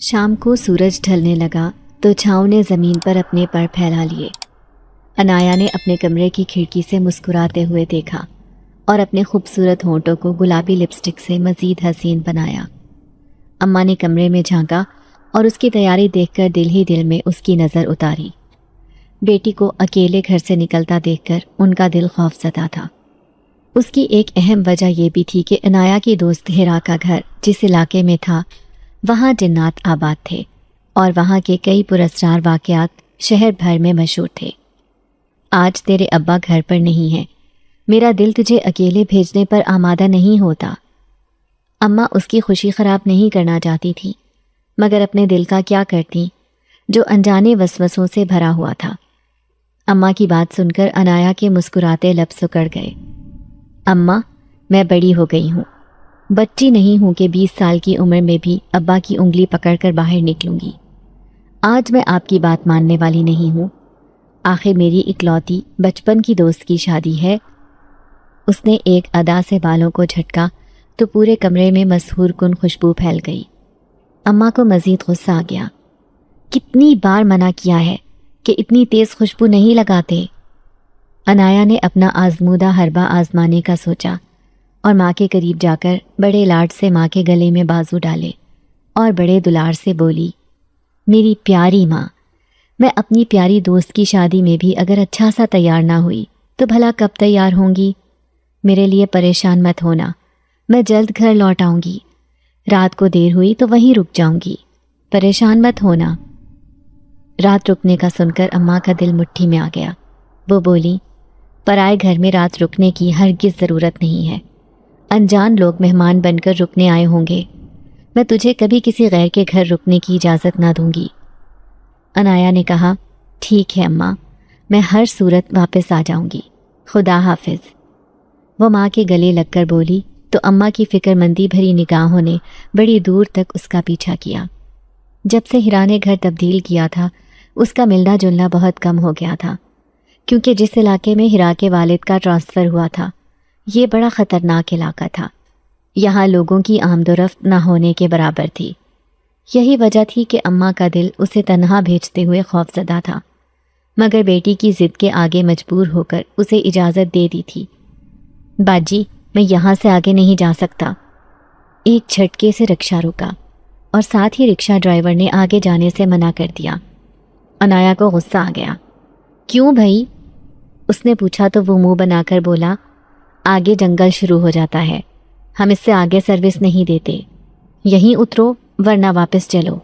شام کو سورج ڈھلنے لگا تو چھاؤں نے زمین پر اپنے پر پھیلا لیے۔ انایا نے اپنے کمرے کی کھڑکی سے مسکراتے ہوئے دیکھا اور اپنے خوبصورت ہونٹوں کو گلابی لپسٹک سے مزید حسین بنایا۔ اماں نے کمرے میں جھانکا اور اس کی تیاری دیکھ کر دل ہی دل میں اس کی نظر اتاری۔ بیٹی کو اکیلے گھر سے نکلتا دیکھ کر ان کا دل خوف زدہ تھا۔ اس کی ایک اہم وجہ یہ بھی تھی کہ انایا کی دوست ہیرا کا گھر جس علاقے میں تھا وہاں جنات آباد تھے اور وہاں کے کئی پراسرار واقعات شہر بھر میں مشہور تھے۔ آج تیرے ابا گھر پر نہیں ہیں، میرا دل تجھے اکیلے بھیجنے پر آمادہ نہیں ہوتا۔ اماں اس کی خوشی خراب نہیں کرنا چاہتی تھی، مگر اپنے دل کا کیا کرتی جو انجانے وسوسوں سے بھرا ہوا تھا۔ اماں کی بات سن کر انایا کے مسکراتے لب سکڑ گئے۔ اماں، میں بڑی ہو گئی ہوں، بچی نہیں ہوں کہ 20 سال کی عمر میں بھی ابا کی انگلی پکڑ کر باہر نکلوں گی۔ آج میں آپ کی بات ماننے والی نہیں ہوں۔ آخر میری اکلوتی بچپن کی دوست کی شادی ہے۔ اس نے ایک ادا سے بالوں کو جھٹکا تو پورے کمرے میں مسحور کن خوشبو پھیل گئی۔ اماں کو مزید غصہ آ گیا۔ کتنی بار منع کیا ہے کہ اتنی تیز خوشبو نہیں لگاتے۔ انایا نے اپنا آزمودہ حربہ آزمانے کا سوچا اور ماں کے قریب جا کر بڑے لاڈ سے ماں کے گلے میں بازو ڈالے اور بڑے دلار سے بولی، میری پیاری ماں، میں اپنی پیاری دوست کی شادی میں بھی اگر اچھا سا تیار نہ ہوئی تو بھلا کب تیار ہوں گی؟ میرے لیے پریشان مت ہونا، میں جلد گھر لوٹ آؤں گی۔ رات کو دیر ہوئی تو وہیں رک جاؤں گی، پریشان مت ہونا۔ رات رکنے کا سن کر اماں کا دل مٹھی میں آ گیا۔ وہ بولی، پرائے گھر میں رات رکنے کی ہرگز ضرورت نہیں ہے۔ انجان لوگ مہمان بن کر رکنے آئے ہوں گے، میں تجھے کبھی کسی غیر کے گھر رکنے کی اجازت نہ دوں گی۔ انایا نے کہا، ٹھیک ہے اماں، میں ہر صورت واپس آ جاؤں گی، خدا حافظ۔ وہ ماں کے گلے لگ کر بولی تو اماں کی فکر مندی بھری نگاہوں نے بڑی دور تک اس کا پیچھا کیا۔ جب سے ہیرا نے گھر تبدیل کیا تھا اس کا ملنا جلنا بہت کم ہو گیا تھا، کیونکہ جس علاقے میں ہیرا کے والد کا ٹرانسفر ہوا تھا یہ بڑا خطرناک علاقہ تھا۔ یہاں لوگوں کی آمد و رفت نہ ہونے کے برابر تھی۔ یہی وجہ تھی کہ اماں کا دل اسے تنہا بھیجتے ہوئے خوف زدہ تھا، مگر بیٹی کی ضد کے آگے مجبور ہو کر اسے اجازت دے دی تھی۔ باجی، میں یہاں سے آگے نہیں جا سکتا۔ ایک جھٹکے سے رکشہ رکا اور ساتھ ہی رکشہ ڈرائیور نے آگے جانے سے منع کر دیا۔ انایا کو غصہ آ گیا۔ کیوں بھائی؟ اس نے پوچھا تو وہ منہ بنا کر بولا، آگے جنگل شروع ہو جاتا ہے، ہم اس سے آگے سروس نہیں دیتے، یہیں اترو ورنہ واپس چلو۔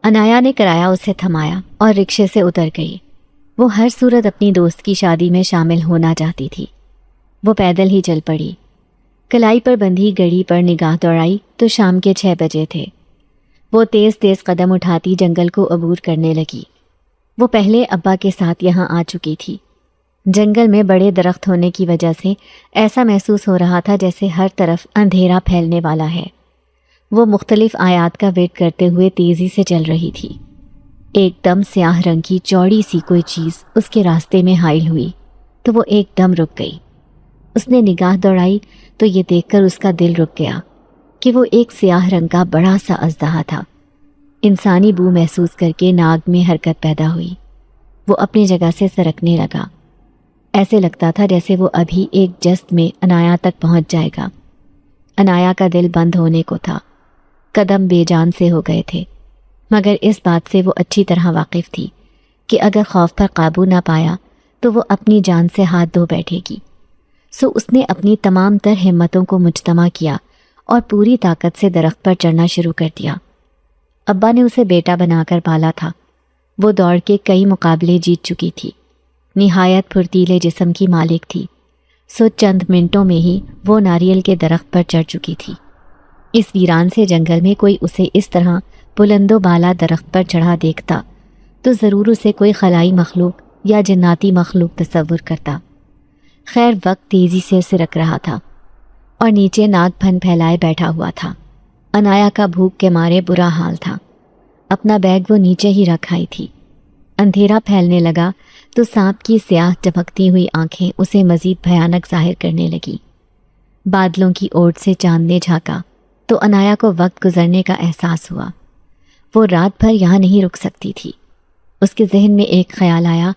انایا نے کرایہ اسے تھمایا اور رکشے سے اتر گئی۔ وہ ہر صورت اپنی دوست کی شادی میں شامل ہونا چاہتی تھی۔ وہ پیدل ہی چل پڑی۔ کلائی پر بندھی گڑی پر نگاہ دوڑائی تو شام کے 6 بجے تھے۔ وہ تیز تیز قدم اٹھاتی جنگل کو عبور کرنے لگی۔ وہ پہلے ابا کے ساتھ یہاں آ چکی تھی۔ جنگل میں بڑے درخت ہونے کی وجہ سے ایسا محسوس ہو رہا تھا جیسے ہر طرف اندھیرا پھیلنے والا ہے۔ وہ مختلف آیات کا ویٹ کرتے ہوئے تیزی سے چل رہی تھی۔ ایک دم سیاہ رنگ کی چوڑی سی کوئی چیز اس کے راستے میں حائل ہوئی تو وہ ایک دم رک گئی۔ اس نے نگاہ دوڑائی تو یہ دیکھ کر اس کا دل رک گیا کہ وہ ایک سیاہ رنگ کا بڑا سا اژدہا تھا۔ انسانی بو محسوس کر کے ناک میں حرکت پیدا ہوئی۔ وہ اپنی جگہ سے سرکنے لگا۔ ایسے لگتا تھا جیسے وہ ابھی ایک جست میں انایا تک پہنچ جائے گا۔ انایا کا دل بند ہونے کو تھا، قدم بے جان سے ہو گئے تھے، مگر اس بات سے وہ اچھی طرح واقف تھی کہ اگر خوف پر قابو نہ پایا تو وہ اپنی جان سے ہاتھ دھو بیٹھے گی۔ سو اس نے اپنی تمام تر ہمتوں کو مجتمع کیا اور پوری طاقت سے درخت پر چڑھنا شروع کر دیا۔ ابا نے اسے بیٹا بنا کر پالا تھا۔ وہ دوڑ کے کئی مقابلے جیت چکی تھی، نہایت پھرتیلے جسم کی مالک تھی، سو چند منٹوں میں ہی وہ ناریل کے درخت پر چڑھ چکی تھی۔ اس ویران سے جنگل میں کوئی اسے اس طرح بلند و بالا درخت پر چڑھا دیکھتا تو ضرور اسے کوئی خلائی مخلوق یا جناتی مخلوق تصور کرتا۔ خیر وقت تیزی سے سرک رہا تھا اور نیچے ناک پھن پھیلائے بیٹھا ہوا تھا۔ انایا کا بھوک کے مارے برا حال تھا۔ اپنا بیگ وہ نیچے ہی رکھ آئی تھی۔ اندھیرا پھیلنے لگا تو سانپ کی سیاہ چمکتی ہوئی آنکھیں اسے مزید بھیانک ظاہر کرنے لگی۔ بادلوں کی اوٹ سے چاند نے جھانکا تو انایا کو وقت گزرنے کا احساس ہوا۔ وہ رات بھر یہاں نہیں رک سکتی تھی۔ اس کے ذہن میں ایک خیال آیا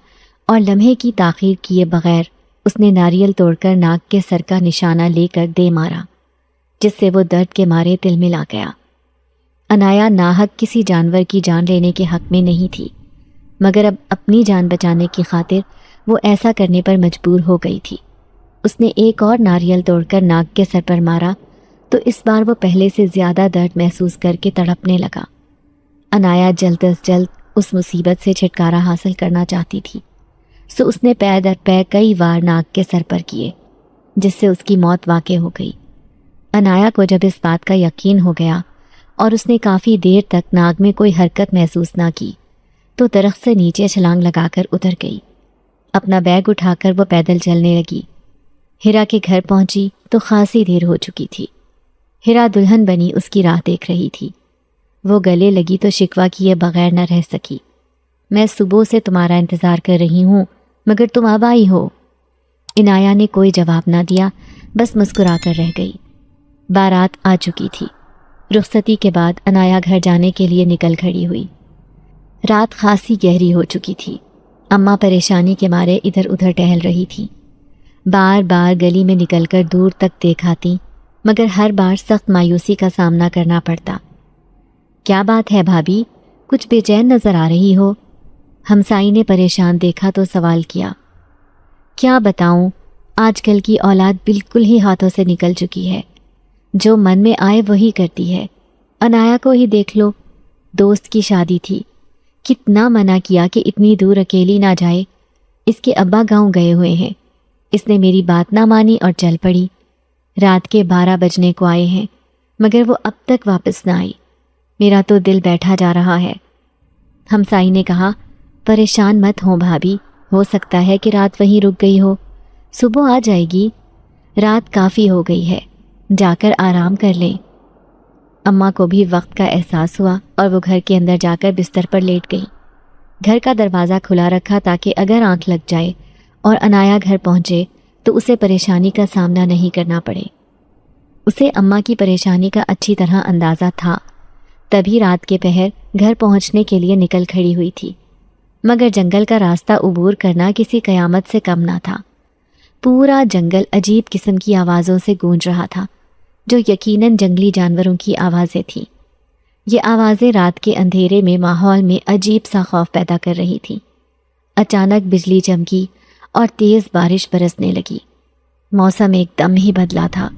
اور لمحے کی تاخیر کیے بغیر اس نے ناریل توڑ کر ناک کے سر کا نشانہ لے کر دے مارا، جس سے وہ درد کے مارے تلملا گیا۔ انایا ناحق کسی جانور کی جان لینے کے حق میں نہیں تھی، مگر اب اپنی جان بچانے کی خاطر وہ ایسا کرنے پر مجبور ہو گئی تھی۔ اس نے ایک اور ناریل توڑ کر ناک کے سر پر مارا تو اس بار وہ پہلے سے زیادہ درد محسوس کر کے تڑپنے لگا۔ انایا جلد از جلد اس مصیبت سے چھٹکارا حاصل کرنا چاہتی تھی، سو اس نے پے در پے کئی بار ناک کے سر پر کیے، جس سے اس کی موت واقع ہو گئی۔ انایا کو جب اس بات کا یقین ہو گیا اور اس نے کافی دیر تک ناک میں کوئی حرکت محسوس نہ کی تو درخت سے نیچے چھلانگ لگا کر اتر گئی۔ اپنا بیگ اٹھا کر وہ پیدل چلنے لگی۔ ہیرا کے گھر پہنچی تو خاصی دیر ہو چکی تھی۔ ہیرا دلہن بنی اس کی راہ دیکھ رہی تھی۔ وہ گلے لگی تو شکوہ کیے بغیر نہ رہ سکی۔ میں صبح سے تمہارا انتظار کر رہی ہوں، مگر تم اب آئی ہو۔ عنایا نے کوئی جواب نہ دیا، بس مسکرا کر رہ گئی۔ بارات آ چکی تھی۔ رخصتی کے بعد انایا گھر جانے کے لیے نکل کھڑی ہوئی۔ رات خاصی گہری ہو چکی تھی۔ اماں پریشانی کے مارے ادھر ادھر ٹہل رہی تھی۔ بار بار گلی میں نکل کر دور تک دیکھاتی، مگر ہر بار سخت مایوسی کا سامنا کرنا پڑتا۔ کیا بات ہے بھابھی، کچھ بے چین نظر آ رہی ہو؟ ہمسائی نے پریشان دیکھا تو سوال کیا۔ کیا بتاؤں، آج کل کی اولاد بالکل ہی ہاتھوں سے نکل چکی ہے، جو من میں آئے وہی کرتی ہے۔ انایا کو ہی دیکھ لو، دوست کی شادی تھی، کتنا منع کیا کہ اتنی دور اکیلی نہ جائے۔ اس کے ابا گاؤں گئے ہوئے ہیں، اس نے میری بات نہ مانی اور چل پڑی۔ رات کے 12 بجنے کو آئے ہیں، مگر وہ اب تک واپس نہ آئی۔ میرا تو دل بیٹھا جا رہا ہے۔ ہمسائی نے کہا، پریشان مت ہو بھابھی، ہو سکتا ہے کہ رات وہیں رک گئی ہو، صبح آ جائے گی۔ رات کافی ہو گئی ہے، جا کر آرام کر لیں۔ اماں کو بھی وقت کا احساس ہوا اور وہ گھر کے اندر جا کر بستر پر لیٹ گئی۔ گھر کا دروازہ کھلا رکھا تاکہ اگر آنکھ لگ جائے اور انایا گھر پہنچے تو اسے پریشانی کا سامنا نہیں کرنا پڑے۔ اسے اماں کی پریشانی کا اچھی طرح اندازہ تھا، تبھی رات کے پہر گھر پہنچنے کے لیے نکل کھڑی ہوئی تھی۔ مگر جنگل کا راستہ عبور کرنا کسی قیامت سے کم نہ تھا۔ پورا جنگل عجیب قسم کی آوازوں سے گونج رہا تھا، جو یقیناً جنگلی جانوروں کی آوازیں تھیں۔ یہ آوازیں رات کے اندھیرے میں ماحول میں عجیب سا خوف پیدا کر رہی تھیں۔ اچانک بجلی چمکی اور تیز بارش برسنے لگی۔ موسم ایک دم ہی بدلا تھا۔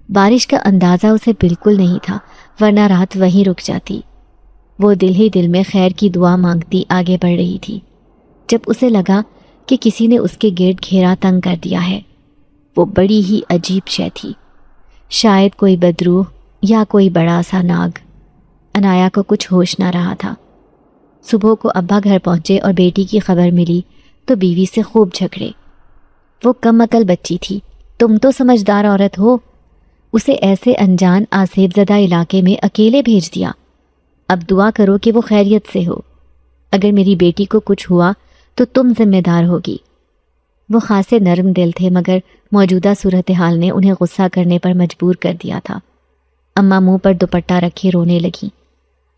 بارش کا اندازہ اسے بالکل نہیں تھا، ورنہ رات وہیں رک جاتی۔ وہ دل ہی دل میں خیر کی دعا مانگتی آگے بڑھ رہی تھی، جب اسے لگا کہ کسی نے اس کے گرد گھیرا تنگ کر دیا ہے۔ وہ بڑی ہی عجیب شے تھی، شاید کوئی بدروح یا کوئی بڑا سا ناگ۔ انایا کو کچھ ہوش نہ رہا تھا۔ صبح کو ابا گھر پہنچے اور بیٹی کی خبر ملی تو بیوی سے خوب جھگڑے۔ وہ کم عقل بچی تھی، تم تو سمجھدار عورت ہو، اسے ایسے انجان آسیب زدہ علاقے میں اکیلے بھیج دیا۔ اب دعا کرو کہ وہ خیریت سے ہو، اگر میری بیٹی کو کچھ ہوا تو تم ذمہ دار ہوگی۔ وہ خاصے نرم دل تھے، مگر موجودہ صورتحال نے انہیں غصہ کرنے پر مجبور کر دیا تھا۔ اماں منہ پر دوپٹہ رکھے رونے لگیں۔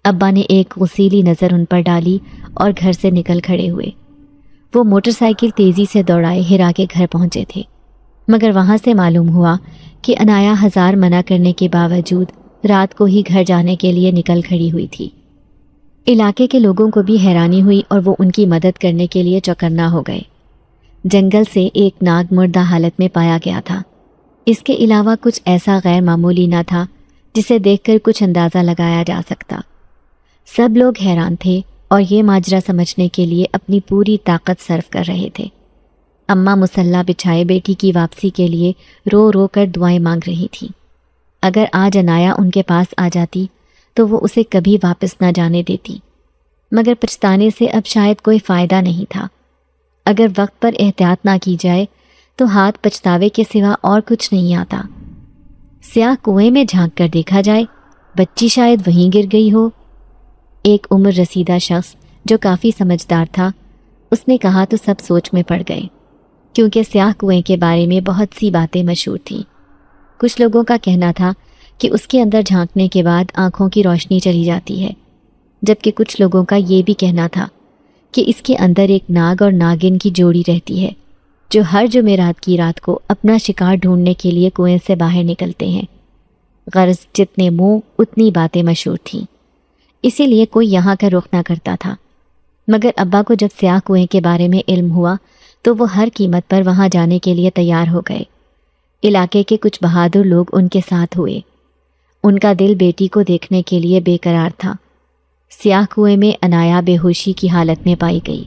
ابا نے ایک غصیلی نظر ان پر ڈالی اور گھر سے نکل کھڑے ہوئے۔ وہ موٹر سائیکل تیزی سے دوڑائے ہیرا کے گھر پہنچے تھے، مگر وہاں سے معلوم ہوا کہ انایا ہزار منع کرنے کے باوجود رات کو ہی گھر جانے کے لیے نکل کھڑی ہوئی تھی۔ علاقے کے لوگوں کو بھی حیرانی ہوئی اور وہ ان کی مدد کرنے کے لیے چوکنا ہو گئے۔ جنگل سے ایک ناگ مردہ حالت میں پایا گیا تھا۔ اس کے علاوہ کچھ ایسا غیر معمولی نہ تھا جسے دیکھ کر کچھ اندازہ لگایا جا سکتا۔ سب لوگ حیران تھے اور یہ ماجرا سمجھنے کے لیے اپنی پوری طاقت صرف کر رہے تھے۔ اماں مسلح بچھائے بیٹی کی واپسی کے لیے رو رو کر دعائیں مانگ رہی تھیں۔ اگر آج انایا ان کے پاس آ جاتی تو وہ اسے کبھی واپس نہ جانے دیتی، مگر پچھتانے سے اب شاید کوئی فائدہ نہیں تھا۔ اگر وقت پر احتیاط نہ کی جائے تو ہاتھ پچھتاوے کے سوا اور کچھ نہیں آتا۔ سیاہ کنویں میں جھانک کر دیکھا جائے، بچی شاید وہیں گر گئی ہو۔ ایک عمر رسیدہ شخص جو کافی سمجھدار تھا، اس نے کہا تو سب سوچ میں پڑ گئے، کیونکہ سیاہ کنویں کے بارے میں بہت سی باتیں مشہور تھیں۔ کچھ لوگوں کا کہنا تھا کہ اس کے اندر جھانکنے کے بعد آنکھوں کی روشنی چلی جاتی ہے، جبکہ کچھ لوگوں کا یہ بھی کہنا تھا کہ اس کے اندر ایک ناگ اور ناگن کی جوڑی رہتی ہے جو ہر جمعرات کی رات کو اپنا شکار ڈھونڈنے کے لیے کنویں سے باہر نکلتے ہیں۔ غرض جتنے منہ اتنی باتیں مشہور تھیں، اسی لیے کوئی یہاں کا رخ نہ کرتا تھا۔ مگر ابا کو جب سیاہ کنویں کے بارے میں علم ہوا تو وہ ہر قیمت پر وہاں جانے کے لیے تیار ہو گئے۔ علاقے کے کچھ بہادر لوگ ان کے ساتھ ہوئے۔ ان کا دل بیٹی کو دیکھنے کے لیے بے قرار تھا۔ سیاہ کنویں میں انایا بے ہوشی کی حالت میں پائی گئی۔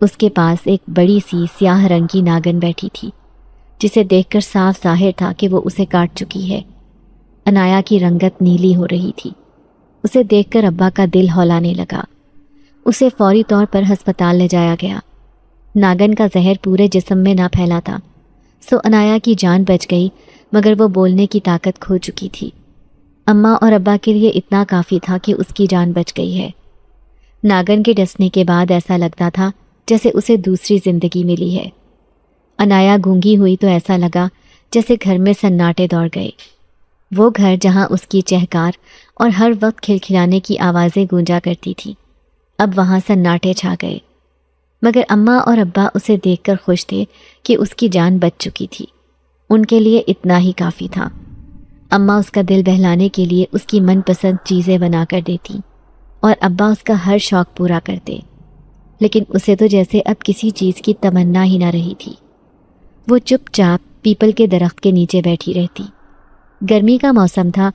اس کے پاس ایک بڑی سی سیاہ رنگ کی ناگن بیٹھی تھی جسے دیکھ کر صاف ظاہر تھا کہ وہ اسے کاٹ چکی ہے۔ انایا کی رنگت نیلی ہو رہی تھی۔ اسے دیکھ کر ابا کا دل ہولانے لگا۔ اسے فوری طور پر ہسپتال لے جایا گیا۔ ناگن کا زہر پورے جسم میں نہ پھیلا تھا، سو انایا کی جان بچ گئی، مگر وہ بولنے کی طاقت کھو چکی تھی۔ اماں اور ابا کے لیے اتنا کافی تھا کہ اس کی جان بچ گئی ہے۔ ناگن کے ڈسنے کے بعد ایسا لگتا تھا جیسے اسے دوسری زندگی ملی ہے۔ انایا گونگی ہوئی تو ایسا لگا جیسے گھر میں سناٹے دوڑ گئے۔ وہ گھر جہاں اس کی چہکار اور ہر وقت کھلکھلانے کی آوازیں گونجا کرتی تھی، اب وہاں سناٹے چھا گئے۔ مگر اماں اور ابا اسے دیکھ کر خوش تھے کہ اس کی جان بچ چکی تھی۔ ان کے لیے اتنا ہی کافی تھا۔ اماں اس کا دل بہلانے کے لیے اس کی من پسند چیزیں بنا کر دیتی اور ابا اس کا ہر شوق پورا کرتے، لیکن اسے تو جیسے اب کسی چیز کی تمنا ہی نہ رہی تھی۔ وہ چپ چاپ پیپل کے درخت کے نیچے بیٹھی رہتی۔ گرمی کا موسم تھا،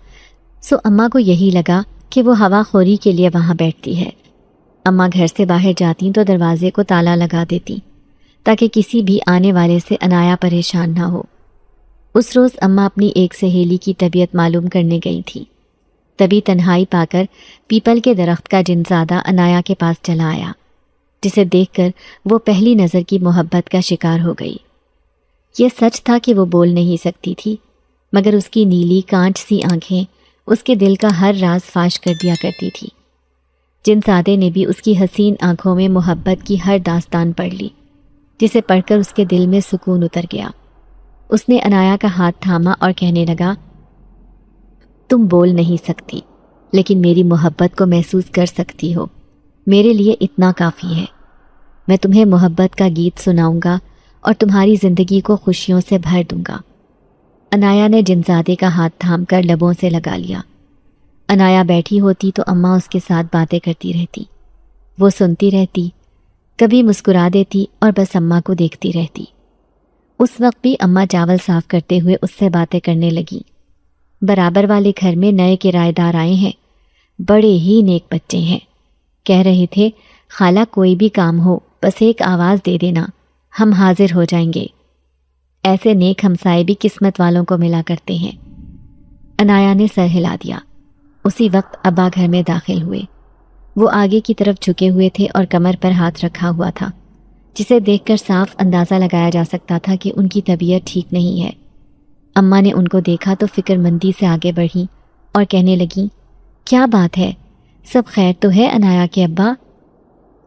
سو اماں کو یہی لگا کہ وہ ہوا خوری کے لیے وہاں بیٹھتی ہے۔ اماں گھر سے باہر جاتی تو دروازے کو تالا لگا دیتی تاکہ کسی بھی آنے والے سے انایا پریشان نہ ہو۔ اس روز اماں اپنی ایک سہیلی کی طبیعت معلوم کرنے گئی تھی۔ تبھی تنہائی پا کر پیپل کے درخت کا جنزادہ انایا کے پاس چلا آیا، جسے دیکھ کر وہ پہلی نظر کی محبت کا شکار ہو گئی۔ یہ سچ تھا کہ وہ بول نہیں سکتی تھی، مگر اس کی نیلی کانچ سی آنکھیں اس کے دل کا ہر راز فاش کر دیا کرتی تھی۔ جنزادے نے بھی اس کی حسین آنکھوں میں محبت کی ہر داستان پڑھ لی، جسے پڑھ کر اس کے دل میں سکون اتر گیا۔ اس نے انایا کا ہاتھ تھاما اور کہنے لگا، تم بول نہیں سکتی لیکن میری محبت کو محسوس کر سکتی ہو، میرے لیے اتنا کافی ہے۔ میں تمہیں محبت کا گیت سناؤں گا اور تمہاری زندگی کو خوشیوں سے بھر دوں گا۔ انایا نے جنزادے کا ہاتھ تھام کر لبوں سے لگا لیا۔ انایا بیٹھی ہوتی تو اماں اس کے ساتھ باتیں کرتی رہتی، وہ سنتی رہتی، کبھی مسکرا دیتی اور بس اماں کو دیکھتی رہتی۔ اس وقت بھی اماں چاول صاف کرتے ہوئے اس سے باتیں کرنے لگی۔ برابر والے گھر میں نئے کرایہ دار آئے ہیں، بڑے ہی نیک بچے ہیں۔ کہہ رہے تھے، خالہ کوئی بھی کام ہو بس ایک آواز دے دینا، ہم حاضر ہو جائیں گے۔ ایسے نیک ہمسائے بھی قسمت والوں کو ملا کرتے ہیں۔ انایا نے سر ہلا دیا۔ اسی وقت ابا گھر میں داخل ہوئے۔ وہ آگے کی طرف جھکے ہوئے تھے اور کمر پر ہاتھ رکھا ہوا تھا، جسے دیکھ کر صاف اندازہ لگایا جا سکتا تھا کہ ان کی طبیعت ٹھیک نہیں ہے۔ اماں نے ان کو دیکھا تو فکر مندی سے آگے بڑھی اور کہنے لگیں، کیا بات ہے، سب خیر تو ہے انایا کے ابا؟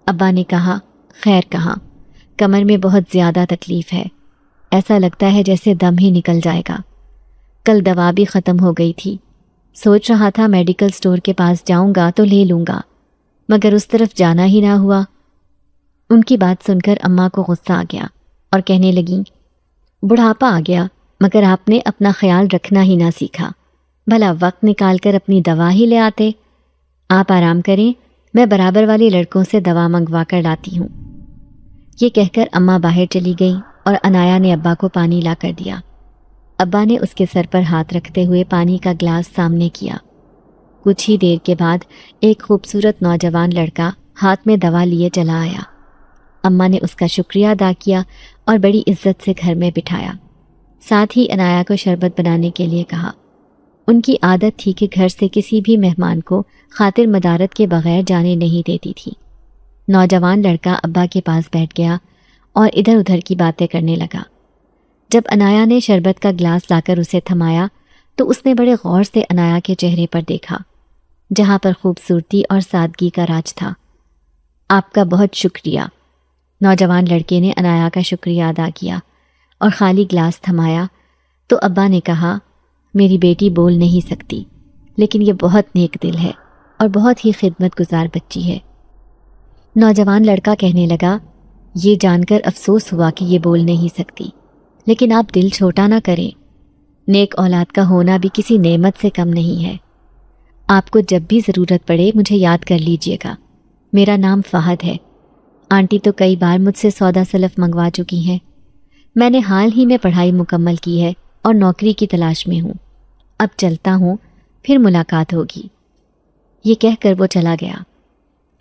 ابا نے کہا، خیر کہاں، کمر میں بہت زیادہ تکلیف ہے، ایسا لگتا ہے جیسے دم ہی نکل جائے گا۔ کل دوا بھی ختم ہو گئی تھی، سوچ رہا تھا میڈیکل سٹور کے پاس جاؤں گا تو لے لوں گا، مگر اس طرف جانا ہی نہ ہوا۔ ان کی بات سن کر اماں کو غصہ آ گیا اور کہنے لگیں، بڑھاپا آ گیا مگر آپ نے اپنا خیال رکھنا ہی نہ سیکھا، بھلا وقت نکال کر اپنی دوا ہی لے آتے۔ آپ آرام کریں، میں برابر والے لڑکوں سے دوا منگوا کر لاتی ہوں۔ یہ کہہ کر اماں باہر چلی گئیں اور انایا نے ابا کو پانی لا کر دیا۔ ابا نے اس کے سر پر ہاتھ رکھتے ہوئے پانی کا گلاس سامنے کیا۔ کچھ ہی دیر کے بعد ایک خوبصورت نوجوان لڑکا ہاتھ میں دوا لیے چلا آیا۔ اماں نے اس کا شکریہ ادا کیا اور بڑی عزت سے گھر میں بٹھایا، ساتھ ہی انایا کو شربت بنانے کے لیے کہا۔ ان کی عادت تھی کہ گھر سے کسی بھی مہمان کو خاطر مدارت کے بغیر جانے نہیں دیتی تھی۔ نوجوان لڑکا ابا کے پاس بیٹھ گیا اور ادھر ادھر کی باتیں کرنے لگا۔ جب انایا نے شربت کا گلاس لا کر اسے تھمایا تو اس نے بڑے غور سے انایا کے چہرے پر دیکھا، جہاں پر خوبصورتی اور سادگی کا راج تھا۔ آپ کا بہت شکریہ۔ نوجوان لڑکے نے انایا کا شکریہ ادا کیا اور خالی گلاس تھمایا تو ابا نے کہا، میری بیٹی بول نہیں سکتی لیکن یہ بہت نیک دل ہے، اور بہت ہی خدمت گزار بچی ہے۔ نوجوان لڑکا کہنے لگا، یہ جان کر افسوس ہوا کہ یہ بول نہیں سکتی، لیکن آپ دل چھوٹا نہ کریں، نیک اولاد کا ہونا بھی کسی نعمت سے کم نہیں ہے۔ آپ کو جب بھی ضرورت پڑے مجھے یاد کر لیجئے گا۔ میرا نام فہد ہے۔ آنٹی تو کئی بار مجھ سے سودا سلف منگوا چکی ہیں۔ میں نے حال ہی میں پڑھائی مکمل کی ہے اور نوکری کی تلاش میں ہوں۔ اب چلتا ہوں، پھر ملاقات ہوگی۔ یہ کہہ کر وہ چلا گیا۔